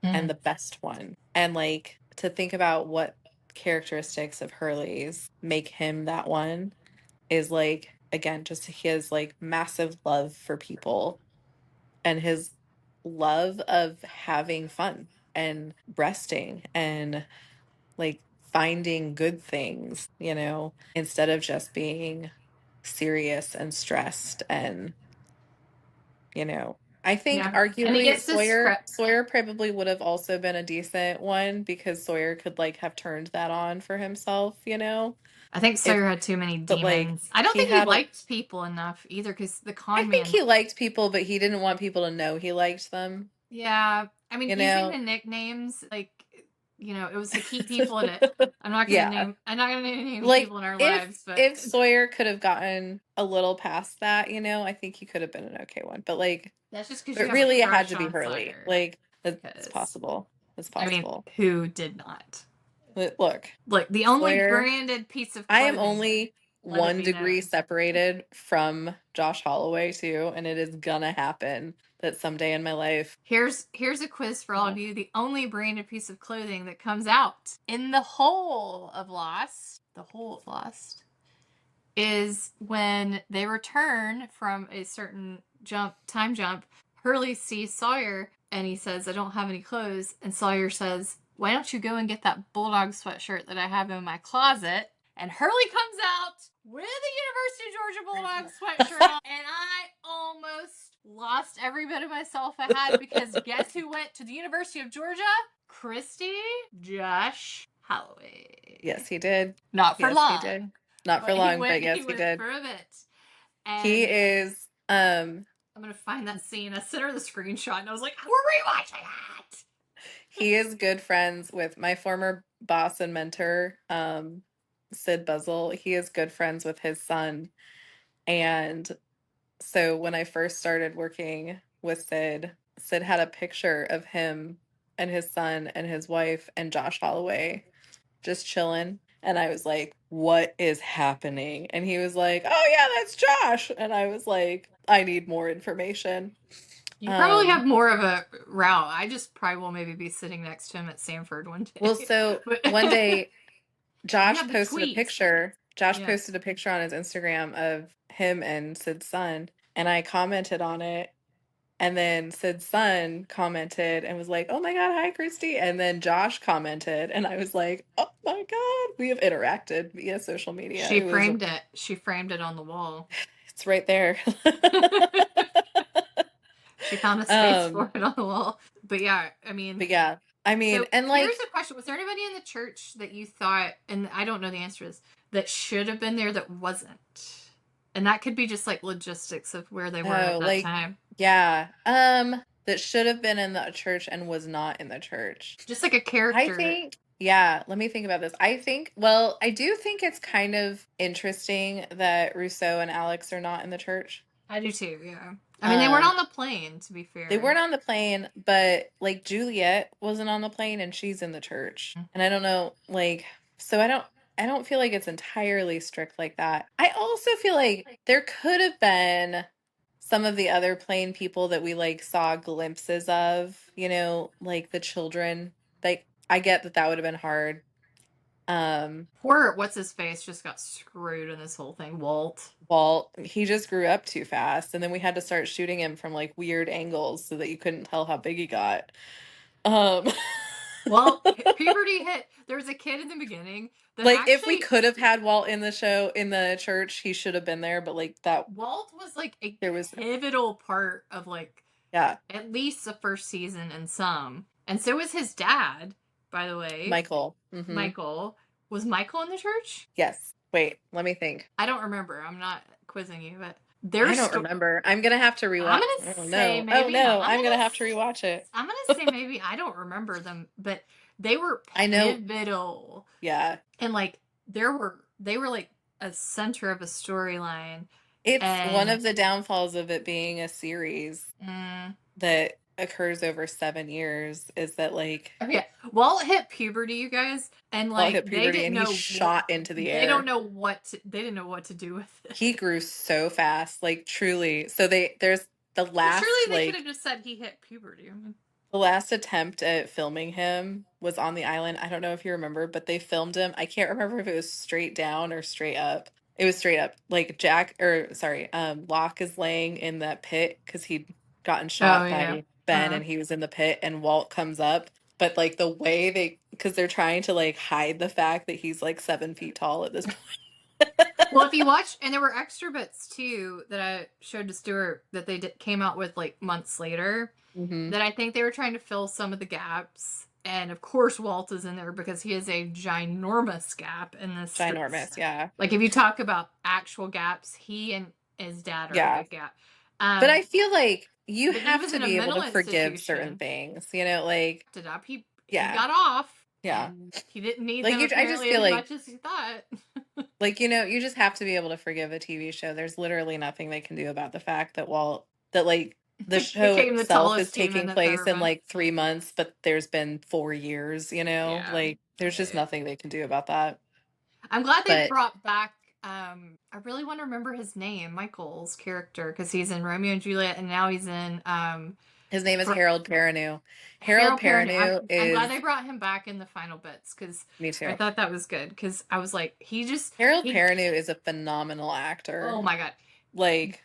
and Mm. the best one. And like to think about what characteristics of Hurley's make him that one is like, again, just his like massive love for people and his love of having fun and resting and like finding good things, instead of just being serious and stressed and, I think Yeah, and he arguably gets this Sawyer script. Sawyer probably would have also been a decent one because Sawyer could like have turned that on for himself, I think if Sawyer had too many but like demons. I don't he think he had a liked people enough either, because the I con think man. he liked people, but he didn't want people to know he liked them, Yeah, I mean, you using know? the nicknames, like, it was to keep people in it. Yeah. I'm not gonna name Like people in our if lives, but if Sawyer could have gotten a little past that, I think he could have been an okay one. But like that's just because you but have a really it had crush to be on Hurley. Sawyer. Like it's Because, possible. It's I mean, possible. who did not? Look, Look, the only Sawyer, branded piece of I am clothing, only let it one be degree known. separated from Josh Holloway too, and it is gonna happen that someday in my life. Here's a quiz for all of you. The only branded piece of clothing that comes out in the whole of Lost, is when they return from a certain time jump. Hurley sees Sawyer and he says, "I don't have any clothes." And Sawyer says, "Why don't you go and get that bulldog sweatshirt that I have in my closet?" And Hurley comes out with a University of Georgia Bulldog sweatshirt on, and I almost lost every bit of myself I had, because guess who went to the University of Georgia? Kristy, Josh Holloway. Yes, he did. Not for Yes, he did. long, Not for but he long, went but he yes, he went did. for a bit. He And is I'm gonna find that scene. I sent her the screenshot and I was like, "We're rewatching that." he is good friends with my former boss and mentor, Sid Buzzle. He is good friends with his son. And so when I first started working with Sid had a picture of him and his son and his wife and Josh Holloway just chilling. And I was like, what is happening? And he was like, oh, yeah, that's Josh. And I was like, I need more information. You probably Um, have more of a route. I just probably will maybe be sitting next to him at Sanford one well, day. so But one day, you have the tweet. Josh Yeah. posted a picture on his Instagram of him and Sid's son. And I commented on it. And then Sid's son commented and was like, oh my God, hi, Kristy. And then Josh commented. And I was like, oh my God, we have interacted via social media. She It was, framed it. She framed it on the wall. it's right there. She found a space um, for it on the wall. But yeah, I mean, but yeah, I mean, so and here's like, a question. Was there anybody in the church that you thought, and I don't know the answer to this, that should have been there that wasn't? And that could be just like logistics of where they were at oh, that like, time. yeah, that should have been in the church and was not in the church. Just like a I character. think, yeah, let me think about this. Well, I do think it's kind of interesting that Rousseau and Alex are not in the church. I do too, yeah. I mean, they weren't Um, on the plane, to be they fair. weren't on the plane, but like Juliet wasn't on the plane and she's in the church. And I don't know, like, so I don't feel like it's entirely strict like that. I also feel like there could have been some of the other plane people that we like saw glimpses of, like the children. Like I get that would have been hard. Poor what's his face just got screwed in this whole thing. Walt. Walt, he just grew up too fast, and then we had to start shooting him from like weird angles so that you couldn't tell how big he got. Um Well, puberty hit. There's a kid in the beginning that Like, if we actually could have had Walt in the show, in the church, he should have been there, but like that, Walt was like a there was, pivotal part of like yeah, at least the first season and some. And so was his dad, by the way. Michael. Mm-hmm. Michael. Was Michael in the church? Yes. Wait, let me think. I don't remember. I'm not quizzing you, but I their don't story. remember. I'm gonna have to I'm rewatch. gonna Oh say no. Oh maybe no. I'm gonna have to rewatch it. I'm gonna say maybe I don't remember them, but they were I know. pivotal. Yeah. And like they were like a center of a storyline. It's one And of the downfalls of it being a series mm, that occurs over 7 years is that like oh yeah, Walt hit puberty, you guys, and Walt like hit puberty and he shot into the they don't air. know they didn't know what to do with He it. grew so fast, like truly. So there's the Well, last surely they could like have just said he hit puberty. I mean, the last attempt at filming him was on the island. I don't know if you remember, but they filmed him. I can't remember if it was straight down or straight up. It was straight up. Like Locke is laying in that pit because he'd gotten oh shot yeah. by Ben Uh, and he was in the pit and Walt comes up. But like the way because they're trying to like hide the fact that he's like 7 feet tall at this point. well, if you watch, and there were extra bits too that I showed to Stuart that came out with like months later. Hmm. That I think they were trying to fill some of the gaps. And of course, Walt is in there because he is a ginormous gap in this. Ginormous, yeah. Like, if you talk about actual gaps, he and his dad are a Yeah. big gap. But I feel like you But he have was to in a be able mental to forgive certain institution. things, you know, like, Up. He yeah, got off, yeah. and he didn't need Like them I just apparently feel as like much as he thought. you just have to be able to forgive a TV show. There's literally nothing they can do about the fact that like the show Became the itself is tallest human taking that's place ever in been. like 3 months, but there's been 4 years, you know? Yeah. Like there's just nothing they can do about that. I'm glad they But brought back. I really want to remember his name, Michael's character, because he's in Romeo and Juliet, and now he's in his name is for Harold Perrineau. Harold Harold Perrineau. Perrineau I'm glad is they brought him back in the final bits because me I too. thought that was good because I was like, Harold he. Perrineau is a phenomenal Oh actor. my god! Like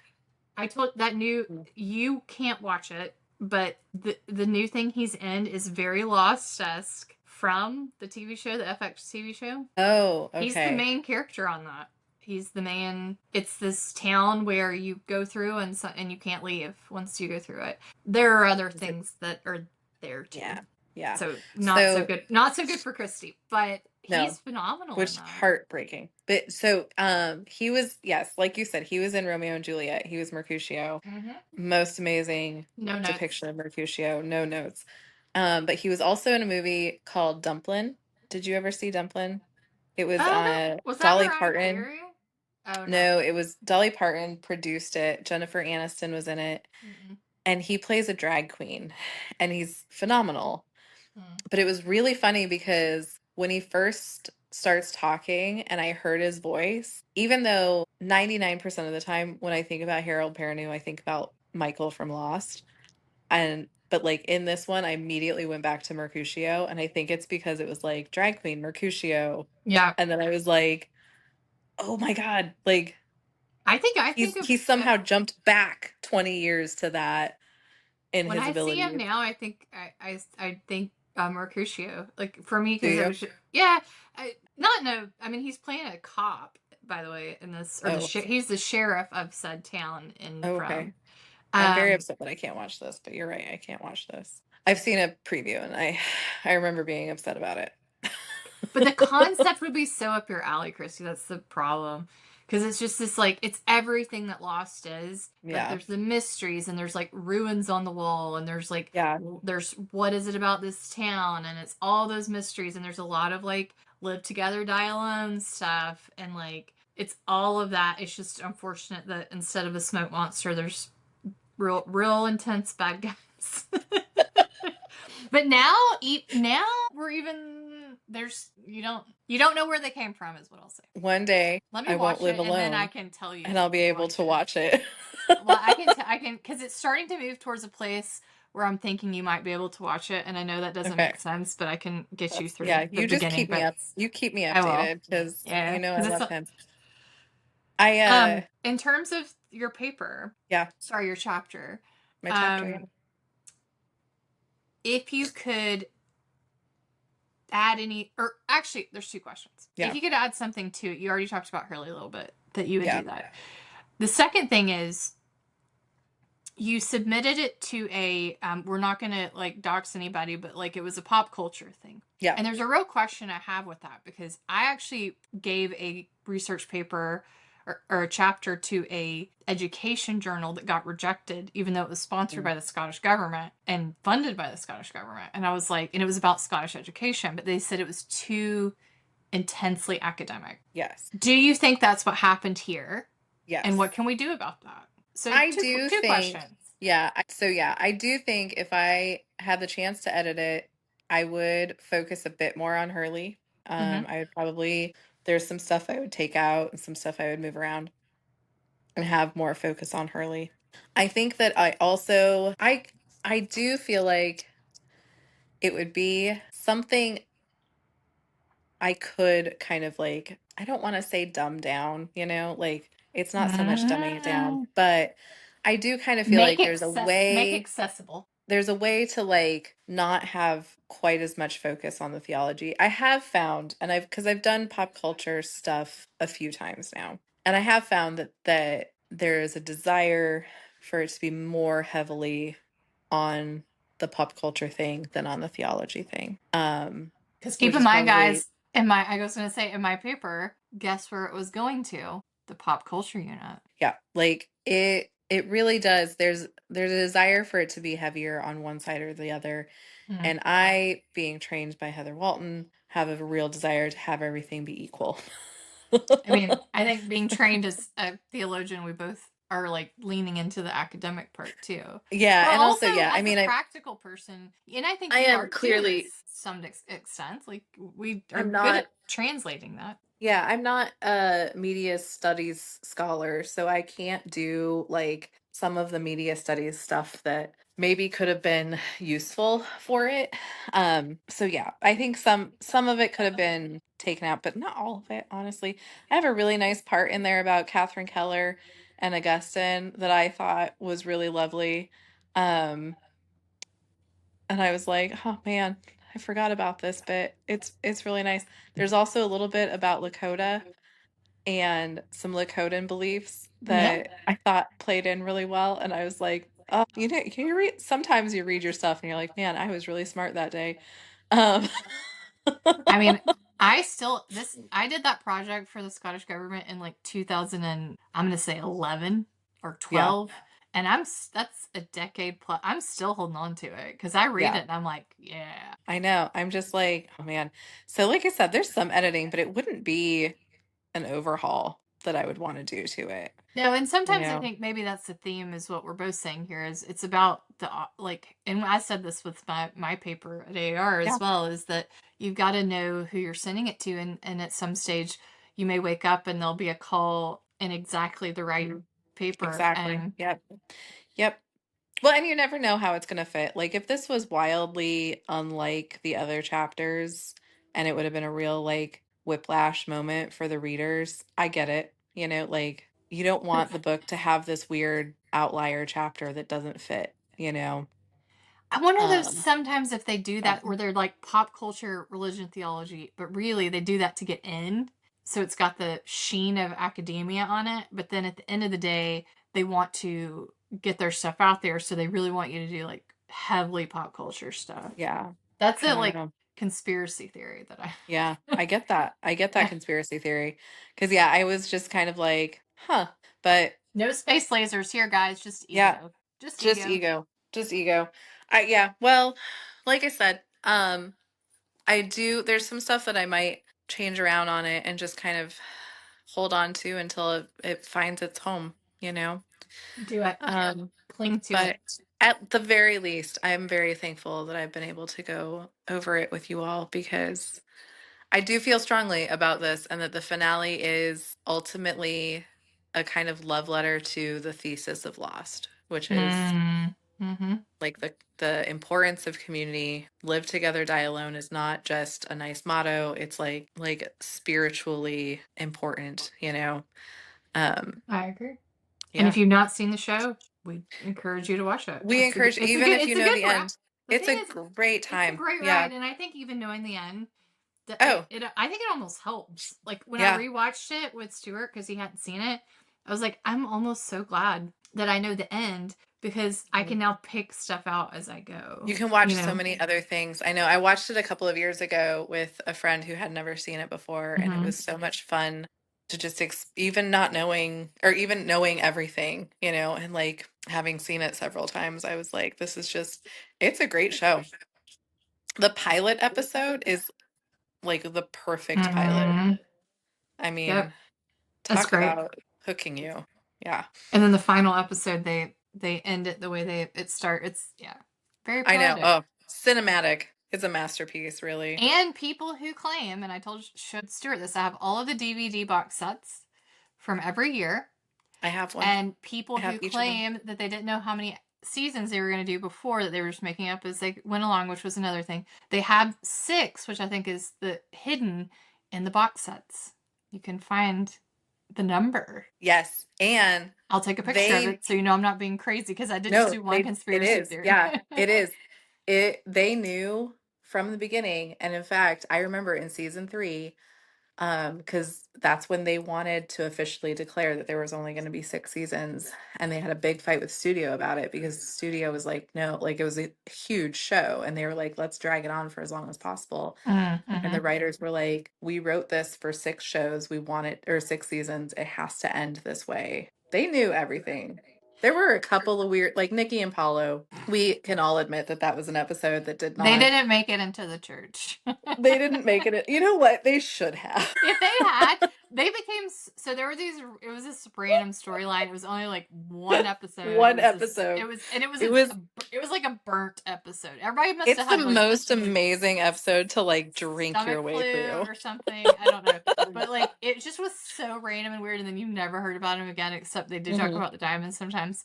I told that new you can't watch it, but the new thing he's in is very Lost esque from the TV show, the FX TV show. oh, He's the okay. main character on that. He's the main. It's this town where you go through and you can't leave once you go through it. There are other Is it- things that are there too. Yeah. Yeah. So not so So good. Not so good for Kristy, but no, he's phenomenal which in is that. heartbreaking. But so he was, yes, like you said, he was in Romeo and Juliet. He was Mercutio. Most amazing No notes. depiction of Mercutio, no notes. But he was also in a movie called Dumplin'. Did you ever see Dumplin'? It was Oh no, was that Dolly Mariah Parton. Carey? Oh no. No, it was Dolly Parton produced it. Jennifer Aniston was in it. Mm-mm. And he plays a drag queen and he's phenomenal. Mm. But it was really funny because when he first starts talking and I heard his voice, even though 99% of the time when I think about Harold Perrineau, I think about Michael from Lost. But like in this one, I immediately went back to Mercutio, and I think it's because it was like drag queen Mercutio. Yeah, And then I was like, oh my God, like I think of he's somehow jumped back 20 years to that in when his I see him abilities. now. I think I think Mercutio. Like for me, Do because it you? was yeah. Not no. I mean, he's playing a cop, by the way, in this or Oh, he's the sheriff of said town in oh, okay. from. I'm very Um, upset that I can't watch this, but you're right, I can't watch this. I've seen a preview and I remember being upset about it. But the concept would be so up your alley, Kristy. That's the problem. Because it's just this like it's everything that Lost is, but Yeah. there's the mysteries and there's like ruins on the wall and there's like Yeah. there's what is it about this town and it's all those mysteries and there's a lot of like live together, die alone stuff and like it's all of that. It's just unfortunate that instead of a smoke monster, there's real intense bad guys. But now we're even there's you don't know where they came from is what I'll say. One day Let me I won't watch live it and then I alone can tell you and I'll be if you able like to it. watch it. Well, I can because it's starting to move towards a place where I'm thinking you might be able to watch it, and I know that doesn't Okay. make sense, but I can get you through Yeah, the you just beginning. keep me But up. You keep me I will, updated because yeah, you know I because love it's him. I in terms of your paper, yeah, sorry, your chapter, my chapter. Yeah. um, if you could add any, or actually, there's two questions. If Yeah. you could add something to it, you already talked about Hurley a little bit, that you would Yeah. do that. The second thing is you submitted it to a, we're not going to like dox anybody, but like it was a pop culture thing. Yeah. And there's a real question I have with that because I actually gave a research paper or a chapter to a education journal that got rejected, even though it was sponsored Mm. by the Scottish government and funded by the Scottish government. And I was like, and it was about Scottish education, but they said it was too intensely academic. Yes. Do you think that's what happened here? And Yes. what can we do about that? So I two do two think, questions. yeah. So yeah, I do think if I had the chance to edit it, I would focus a bit more on Hurley. Mm-hmm. I would probably, there's some stuff I would take out and some stuff I would move around and have more focus on Hurley. I think that I do feel like it would be something I could kind of like, I don't want to say dumb down, like it's not so much dumbing it down, but I do kind of feel like Make accessible. there's a way to like not have quite as much focus on the theology. I have found, and because I've done pop culture stuff a few times now, and I have found that there is a desire for it to be more heavily on the pop culture thing than on the theology thing. Because keep Which in is mind, probably, guys, I was going to say in my paper, guess where it was going to? The pop culture unit. yeah, like it really does. There's a desire for it to be heavier on one side or the other. Mm. And I, being trained by Heather Walton, have a real desire to have everything be equal. I mean, I think being trained as a theologian, we both are like leaning into the academic part too. Yeah, But and also, also yeah, I as a mean, practical person, and I think I you am are too to clearly, some extent. Like we are I'm good not, at translating that. yeah, I'm not a media studies scholar, so I can't do like some of the media studies stuff that maybe could have been useful for it. So yeah, I think some of it could have been taken out, but not all of it, honestly. I have a really nice part in there about Catherine Keller and Augustine that I thought was really lovely. Um, and I was like, oh man, I forgot about this bit. It's really nice. There's also a little bit about Lakota and some Lakotan beliefs Yeah. that I thought played in really well. And I was like, oh, can you read? Sometimes you read your stuff and you're like, man, I was really smart that day. Um, I mean, I did that project for the Scottish government in like 2000 and I'm going to say 11 or yeah, 12, and that's a decade plus. I'm still holding on to it because I read yeah, it and I'm like, yeah. I know. I'm just like, oh man. So, like I said, there's some editing, but it wouldn't be an overhaul that I would want to do to it, No, and you sometimes I know? think maybe that's the theme is what we're both saying here is it's about the like, and I said this with my paper at AAR Yeah, as well, is that you've got to know who you're sending it to, and at some stage you may wake up and there'll be a call in exactly the right paper, exactly. and Yep. Yep. Well, and you never know how it's going to fit. Like, if this was wildly unlike the other chapters and it would have been a real, like, whiplash moment for the readers, I get it. Like, you don't want the book to have this weird outlier chapter that doesn't fit, you know? I wonder though Um, sometimes if they do so, that where they're like pop culture, religion, theology, but really they do that to get in. So it's got the sheen of academia on it, but then at the end of the day, they want to get their stuff out there, so they really want you to do like heavily pop culture stuff. yeah, That's I a don't like know. conspiracy theory that Yeah, I get that. I get that I conspiracy theory. Because, yeah, I was just kind of like, huh. But no space lasers here, guys, just yeah, ego. Just just ego. ego. Just ego. Yeah, well, like I said, I do, there's some stuff that I might change around on it and just kind of hold on to until it finds its home, you know? Do it. Um, Cling to it. but at the very least, I'm very thankful that I've been able to go over it with you all because I do feel strongly about this and that the finale is ultimately a kind of love letter to the thesis of Lost, which is Mm. Mm-hmm. like the importance of community. Live together, die alone is not just a nice motto. It's like spiritually important, you know. Um, I agree. And yeah. if you've not seen the show, we encourage you to watch it. We encourage, even if you It's a know good the wrap. end. The It's thing a is, great it's a time. great Yeah. ride, and I think even knowing the end, Oh, I think it almost helps. Like when I yeah. rewatched it with Stuart because he hadn't seen it, I was like, I'm almost so glad that I know the end because I can now pick stuff out as I go. You can watch You so know. many other things. I know I watched it a couple of years ago with a friend who had never seen it before, and it Mm-hmm. was so much fun to just even not knowing or even knowing everything, and like having seen it several times, I was like, this is just, it's a great show. The pilot episode is like the perfect pilot. Mm-hmm. I Yep, mean, that's talk great. about hooking you. Yeah. And then the final episode, they end it the way it start. It's very I know. poetic. Oh, cinematic. It's a masterpiece, really. And people who claim, and I showed Stuart this, I have all of the DVD box sets from every year, I have one. and people I have who each of them. claim that they didn't know how many seasons they were going to do before, that they were just making up as they went along, which was another thing. They have 6, which I think is the hidden in the box sets. You can find the number. Yes. And I'll take a picture of they, it so you know I'm not being crazy because I did just no, do one it conspiracy is. theory. Yeah, it is. They knew from the beginning. And in fact, I remember in season 3, because that's when they wanted to officially declare that there was only going to be 6 seasons, and they had a big fight with studio about it because the studio was like, no, like it was a huge show, and they were like, let's drag it on for as long as possible. And Mm-hmm. the writers were like, we wrote this for 6 shows. We want it, or 6 seasons. It has to end this way. They knew everything. There were a couple of weird, like Nikki and Paulo. We can all admit that that was an episode that did They not, didn't make it into the church. they didn't make it. You know what? They should have. If they had, they became so there were these. It was this random storyline. It was only like one episode. It One was this. episode. It was and it was It was, it was like a burnt episode. Everybody must it's have the had like most amazing episode to like drink your stomach way flu through. or something. I don't know, but like it just was so random and weird. And then you never heard about him again, except they did talk Hmm. about the diamonds sometimes.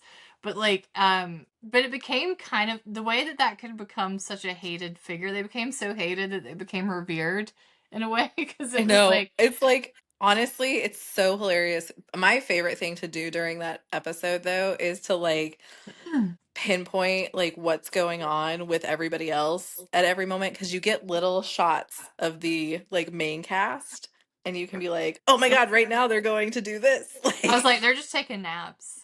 But like, but it became kind of the way that that could become such a hated figure. They became so hated that they became revered in a way because I it was know. like. It's like, honestly, it's so hilarious. My favorite thing to do during that episode, though, is to like pinpoint like what's going on with everybody else at every moment, because you get little shots of the like main cast, and you can be like, oh my God, right now they're going to do this. I was like, they're just taking naps.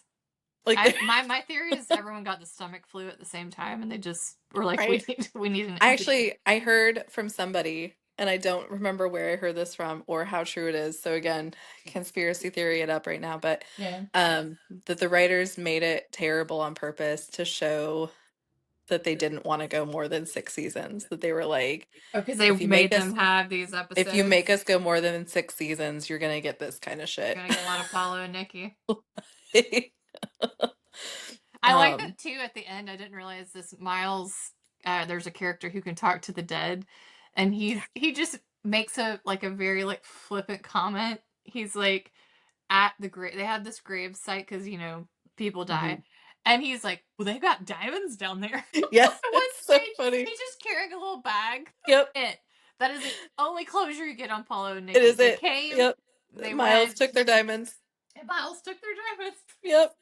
Like, My theory is everyone got the stomach flu at the same time, and they just were like, right? we need an I heard from somebody, and I don't remember where I heard this from or how true it is. So again, conspiracy theory it up right now, but yeah. that the writers made it terrible on purpose to show that they didn't want to go more than 6 seasons. That they were like, Oh, because they if you make made us them have these if you make episodes. us go more than 6 seasons, you're gonna get this kind of You're shit. gonna get a lot of Paulo and Nikki. I like um, that too. At the end, I didn't realize this. Miles, there's a character who can talk to the dead, and he just makes a like a very like flippant comment. He's like, at the grave. They had this grave site because people die, mhm. and he's like, "Well, they got diamonds down there." Yeah, At one it's so stage, funny. he's just carrying a little bag. Yep, It. That is the only closure you get on Paulo and it Nikki. is They it. came, Yep, they Miles went, took their diamonds. and Miles took their diamonds. Yep.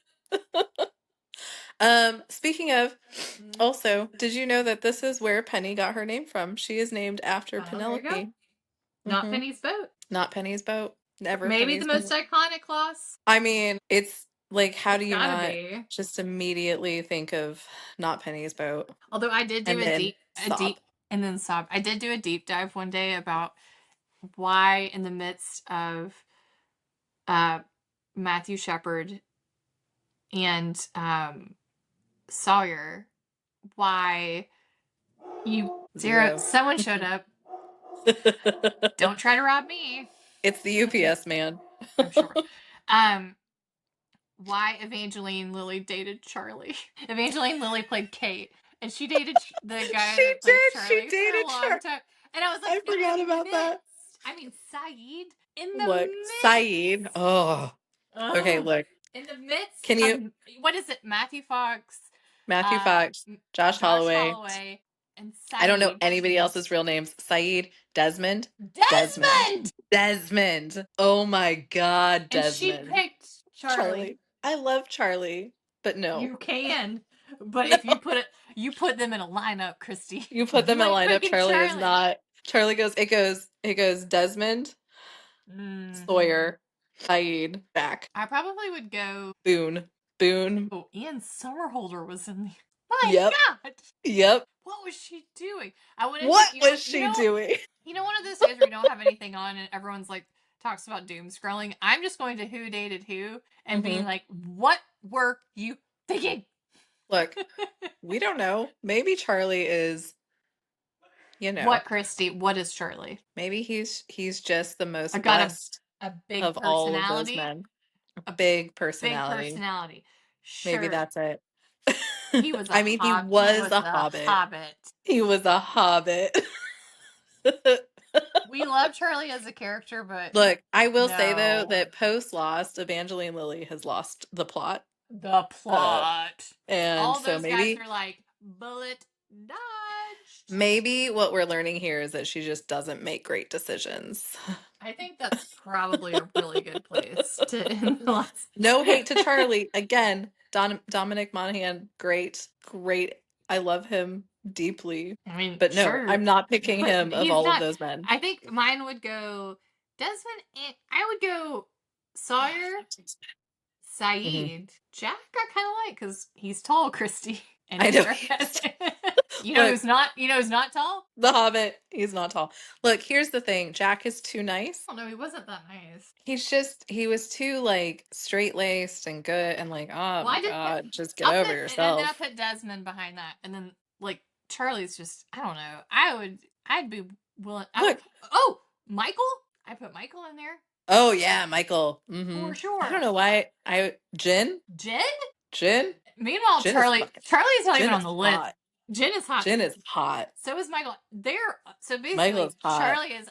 Speaking of, Mm. also, did you know that this is where Penny got her name from? She is named after Oh, there you go. Penelope. Not Hmm. Penny's boat. Not Penny's boat. Never Maybe the Penny's most boat. iconic loss. I mean, it's like, how It's do you gotta not be. just immediately think of Not Penny's boat Although I did do and then a deep, stop? and then stop. I did do a deep dive one day about why, in the midst of uh, Matthew Shepard and Sawyer, why Zero. Zero. Someone showed up. Don't try to rob me. It's the UPS man. I'm sure. Um, why Evangeline Lilly dated Charlie? Evangeline Lilly played Kate, and she dated the guy She that plays did. She Charlie for a dated long Char. time. And I was like, I in forgot the about that. midst. I mean, Saeed in the Look, midst. Saeed. Oh, okay. Ugh, Look, in the midst can of you? what is it? Matthew Fox, Matthew uh, Fox, Josh Josh Holloway. Holloway, and I don't know Saeed. anybody else's real names. Saeed, Desmond, Desmond, Desmond! Desmond. Oh my God, And she Desmond. picked Charlie. Charlie. I love Charlie, but no. You can, but if you put it, You put them in a lineup, Kristy. You put them You in a ain't lineup. picking Charlie is Charlie. not. Charlie goes. It goes. Desmond, Sawyer, Saeed, Jack, I probably would go. Boone, Boone. Oh, Ian Somerhalder was in the. My Yep. God. Yep. What was she doing? I wanted What to. was she doing? One of those days where you don't have anything on and everyone's like talks about doom scrolling. I'm just going to who dated who and being like, what were you thinking? Look, we don't know. Maybe Charlie is, What, Kristy? What is Charlie? maybe he's just the most I got blessed a big of all of those personality. men. A big Big personality. personality. Sure. Maybe that's it. He was a I mean, he was a hobbit. He was a hobbit. We love Charlie as a character, but Look, I will say though no. that post Lost, Evangeline Lilly has lost the plot. The plot. And all so those maybe guys are like, bullet dodged. maybe what we're learning here is that she just doesn't make great decisions. I think that's probably a really good place to end the last. No hate to Charlie. Again, Dominic Monaghan, great. I love him deeply. I mean, But no, sure. I'm not picking But him of he's all not- of those men. I think mine would go Desmond, and I would go Sawyer, Saeed. Jack I kind of like because he's tall, Kristy. And I know. Look, who's not? Who's not tall? The Hobbit. He's not tall. Look, here's the thing. Jack is too nice. Oh no, he wasn't that nice. He was too like straight laced and good and like, oh my God, just get over yourself. And then I put Desmond behind that, and then like Charlie's just I don't know. I'd be willing. Michael. I put Michael in there. Oh yeah, Michael. For sure. I don't know why. Jen. Meanwhile, Jen Charlie's not even on the list. Hot. Jen is hot. Jen is hot. So is Michael. So basically, Michael's hot. Charlie is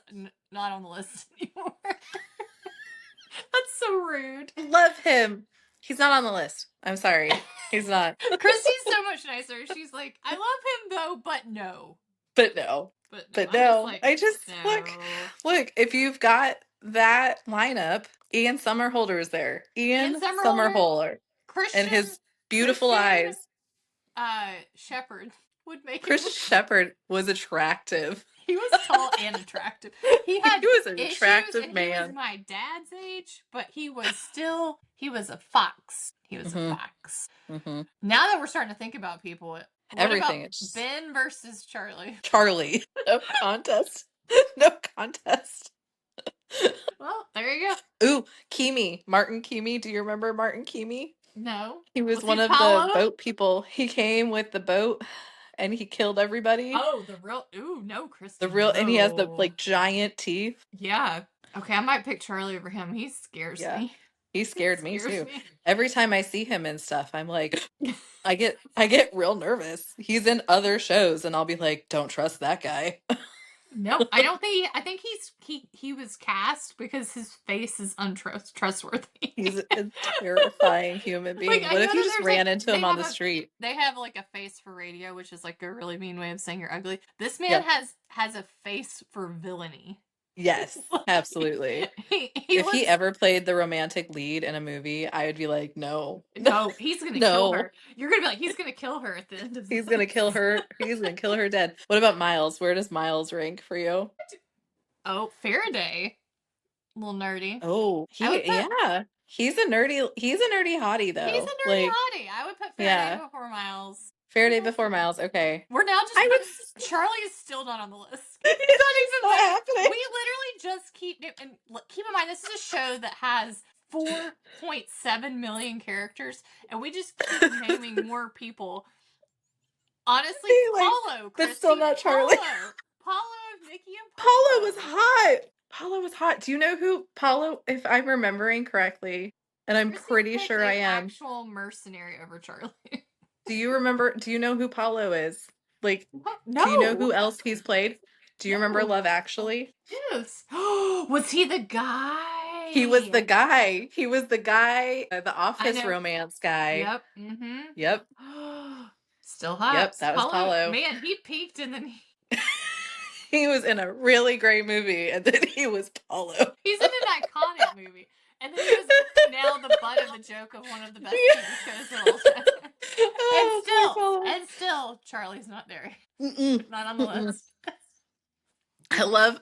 not on the list anymore. That's so rude. I love him. He's not on the list. I'm sorry. He's not. Kristy's so much nicer. She's like, I love him though, but no. But no. I just look, if you've got that lineup, Ian Somerhalder is there. Ian Somerhalder. Christian, and his beautiful eyes. Shepard would make Christian Shepard was attractive. He was tall and attractive. He was an attractive man. He was my dad's age, but he was a fox. He was a fox. Mm-hmm. Now that we're starting to think about people, everything. Ben versus Charlie. Charlie. No contest. No contest. Well, there you go. Ooh, Kimi. Martin Kimi. Do you remember Martin Kimi? No. He was one of the boat people. He came with the boat and he killed everybody. Oh, the real. Ooh, no, Kristy. The real, and he has the like giant teeth. Yeah. Okay, I might pick Charlie over him. He scares me. He scared me too. Every time I see him and stuff, I'm like, I get real nervous. He's in other shows, and I'll be like, don't trust that guy. No, I don't think. I think he was cast because his face is untrustworthy. He's a terrifying human being. What if you just ran into him on the street? They have like a face for radio, which is like a really mean way of saying you're ugly. This man has a face for villainy. Yes, absolutely. If he ever played the romantic lead in a movie, I would be like, no, he's gonna kill her. You're gonna be like, he's gonna kill her at the end of. He's gonna kill her. He's gonna kill her dead. What about Miles? Where does Miles rank for you? Oh, Faraday, a little nerdy. Oh, he's a nerdy hottie though. He's a nerdy hottie. I would put Faraday before Miles. Faraday before Miles. Okay. We're now just. Charlie is still not on the list. It's not happening. We literally just keep in mind this is a show that has 4.7 million characters, and we just keep naming more people. Honestly, Paulo. That's still not Charlie. Paulo, Nikki, and Paulo. Paulo was hot. Do you know who Paulo? If I'm remembering correctly, and I'm pretty sure I am. Actual mercenary over Charlie. Do you know who Paulo is? Like, no. Do you know who else he's played? Do you remember Love Actually? Yes. Was he the guy? He was the guy. The Office romance guy. Yep. Mm-hmm. Yep. Still hot. Yep, that was Paulo. Man, he peaked and then he was in a really great movie, and then he was Paulo. He's in an iconic movie. And then he was now the butt of the joke of one of the best TV shows of all time. Oh, poor fella. and still, Charlie's not there. Mm-mm, Not on the mm-mm. list.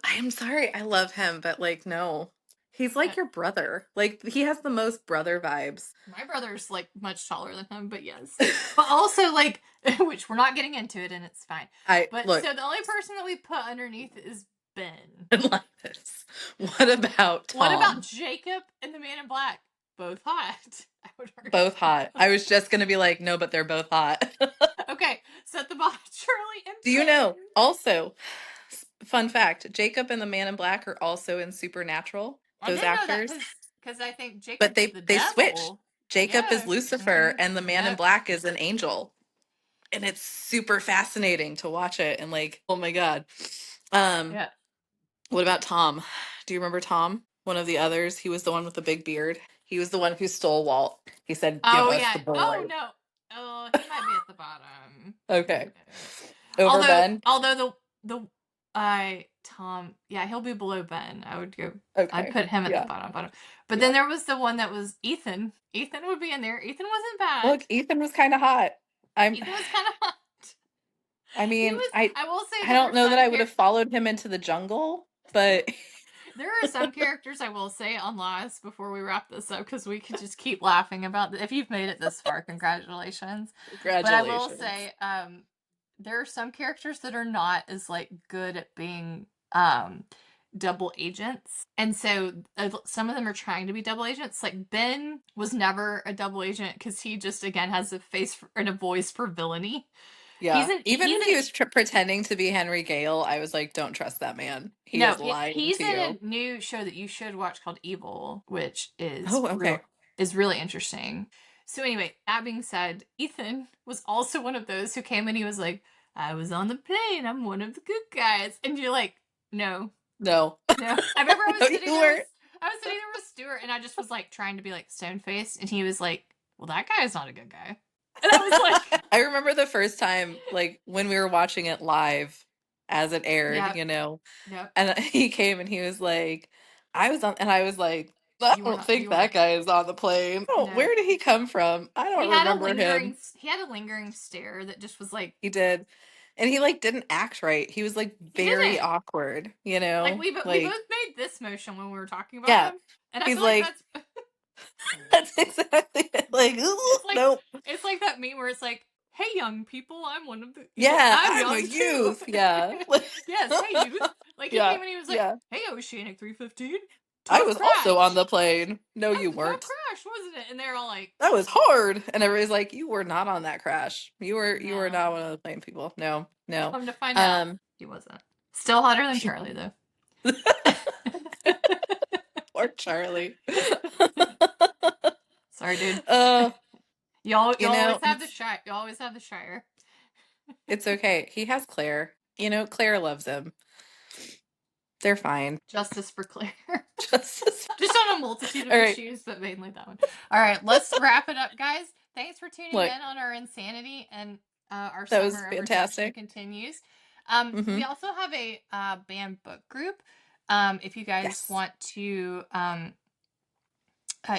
I'm sorry, I love him, but like, no. He's like your brother. Like, he has the most brother vibes. My brother's like much taller than him, but yes. But also like, which we're not getting into it, and it's fine. I But look, so the only person that we put underneath is Ben. like this. What about What about Tom? Jacob and the Man in Black? Both hot. I would argue. Both hot. I was just gonna be like, no, but they're both hot. Okay, so at the bottom, Charlie and Do you Ben. know? Also, fun fact, Jacob and the Man in Black are also in Supernatural, I those didn't know that actors. because I think But Jacob's they the they switched. devil. Jacob is Yeah. Lucifer and the Man in Yep. Black is an angel. And it's super fascinating to watch it and like, oh my God. Um, Yeah. what about Tom? Do you remember Tom? One of the others. He was the one with the big beard. He was the one who stole Walt. He said, "Give Oh us yeah. the Oh boy." no. Oh, he might be at the bottom. Okay. Yeah. Over Although Ben. the I Tom, yeah, he'll be below Ben. I'd Okay. put him at the Yeah. bottom. But then Yeah. there was the one that was Ethan. Ethan would be in there. Ethan wasn't bad. Look, Ethan was kind of hot. I'm Ethan was kind of hot. I He mean, was. I I will say I there are don't know that some I would have followed him into the jungle, but there are some characters I will say on Lost before we wrap this up because we could just keep laughing about if you've made it this far, congratulations. But I will congratulations. say, there are some characters that are not as like good at being double agents, and so some of them are trying to be double agents. Like Ben was never a double agent because he just again has a face and a voice for villainy. Yeah. Even He's when an he was pretending to be Henry Gale, I was like, don't trust that man. He No, is lying he's to in you. a new show that you should watch called Evil, which Oh, okay. is really interesting. So anyway, that being said, Ethan was also one of those who came and he was like, "I was on the plane. I'm one of the good guys," and you're like, "No, No. no." I remember No, you weren't. I was sitting there with Stuart, and I just was like trying to be like stone faced, and he was like, "Well, that guy's not a good guy," and I was like, I remember the first time, like when we were watching it live as it aired, "Yep, yep." and he came and he was like, and I was like, I don't think You were that guy is on the plane. Oh, no. where did he come from? I don't remember him. He had a lingering stare that just was like He did. And he like didn't act right. He was like he very didn't. awkward, Like we both Like, made this motion when we were talking about yeah. him, and I He's feel like like, that's exactly it. Like, "Ooh, it's like nope. it's like that meme where it's like, "Hey, young people, I'm one of the Yeah, I'm I'm a young too." youth. Yeah. Yes, hey youth. Like he Yeah. came and he was like, Yeah. "Hey, Oceanic 315, I tough was also on crash. the plane. No, That you was a tough weren't. crash, wasn't it?" And they're all like, That was hard. And everybody's like, you were not on that crash. You were "No." not one of the plane people. No, no. Come to find out, Um he wasn't. Still hotter than Charlie though. Poor Charlie. Sorry, dude. uh, You always have the it's Shire. You always have the Shire. it's okay. He has Claire. Claire loves him. They're fine. Justice for Claire. Just as Just on a multitude of all right. issues, but mainly that one. All right, let's wrap it up, guys. Thanks for tuning Look, in on our insanity, and our that was summer of rejection fantastic. continues. We Hmm. also have a band book group. If you guys Yes. want to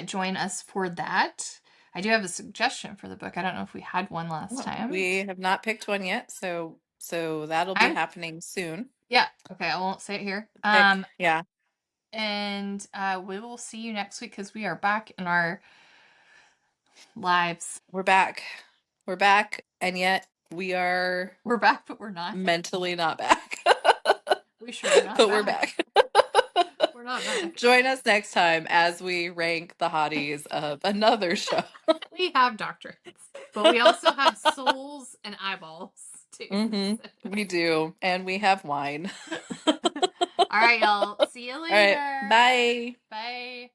join us for that, I do have a suggestion for the book. I don't know if we had one last Well, time. we have not picked one yet, so that'll be I'm happening soon. Yeah. Okay, I won't say it here. Pick, yeah. And we will see you next week because we are back in our lives. We're back. We're back, and yet we are We're back, but we're not. mentally not back. We sure are not But we're back. back. We're not back. Join us next time as we rank the hotties of another show. We have doctorates, but we also have souls and eyeballs too. Mm-hmm. We do, and we have wine. All right, y'all. See you All right. later. Bye. Bye.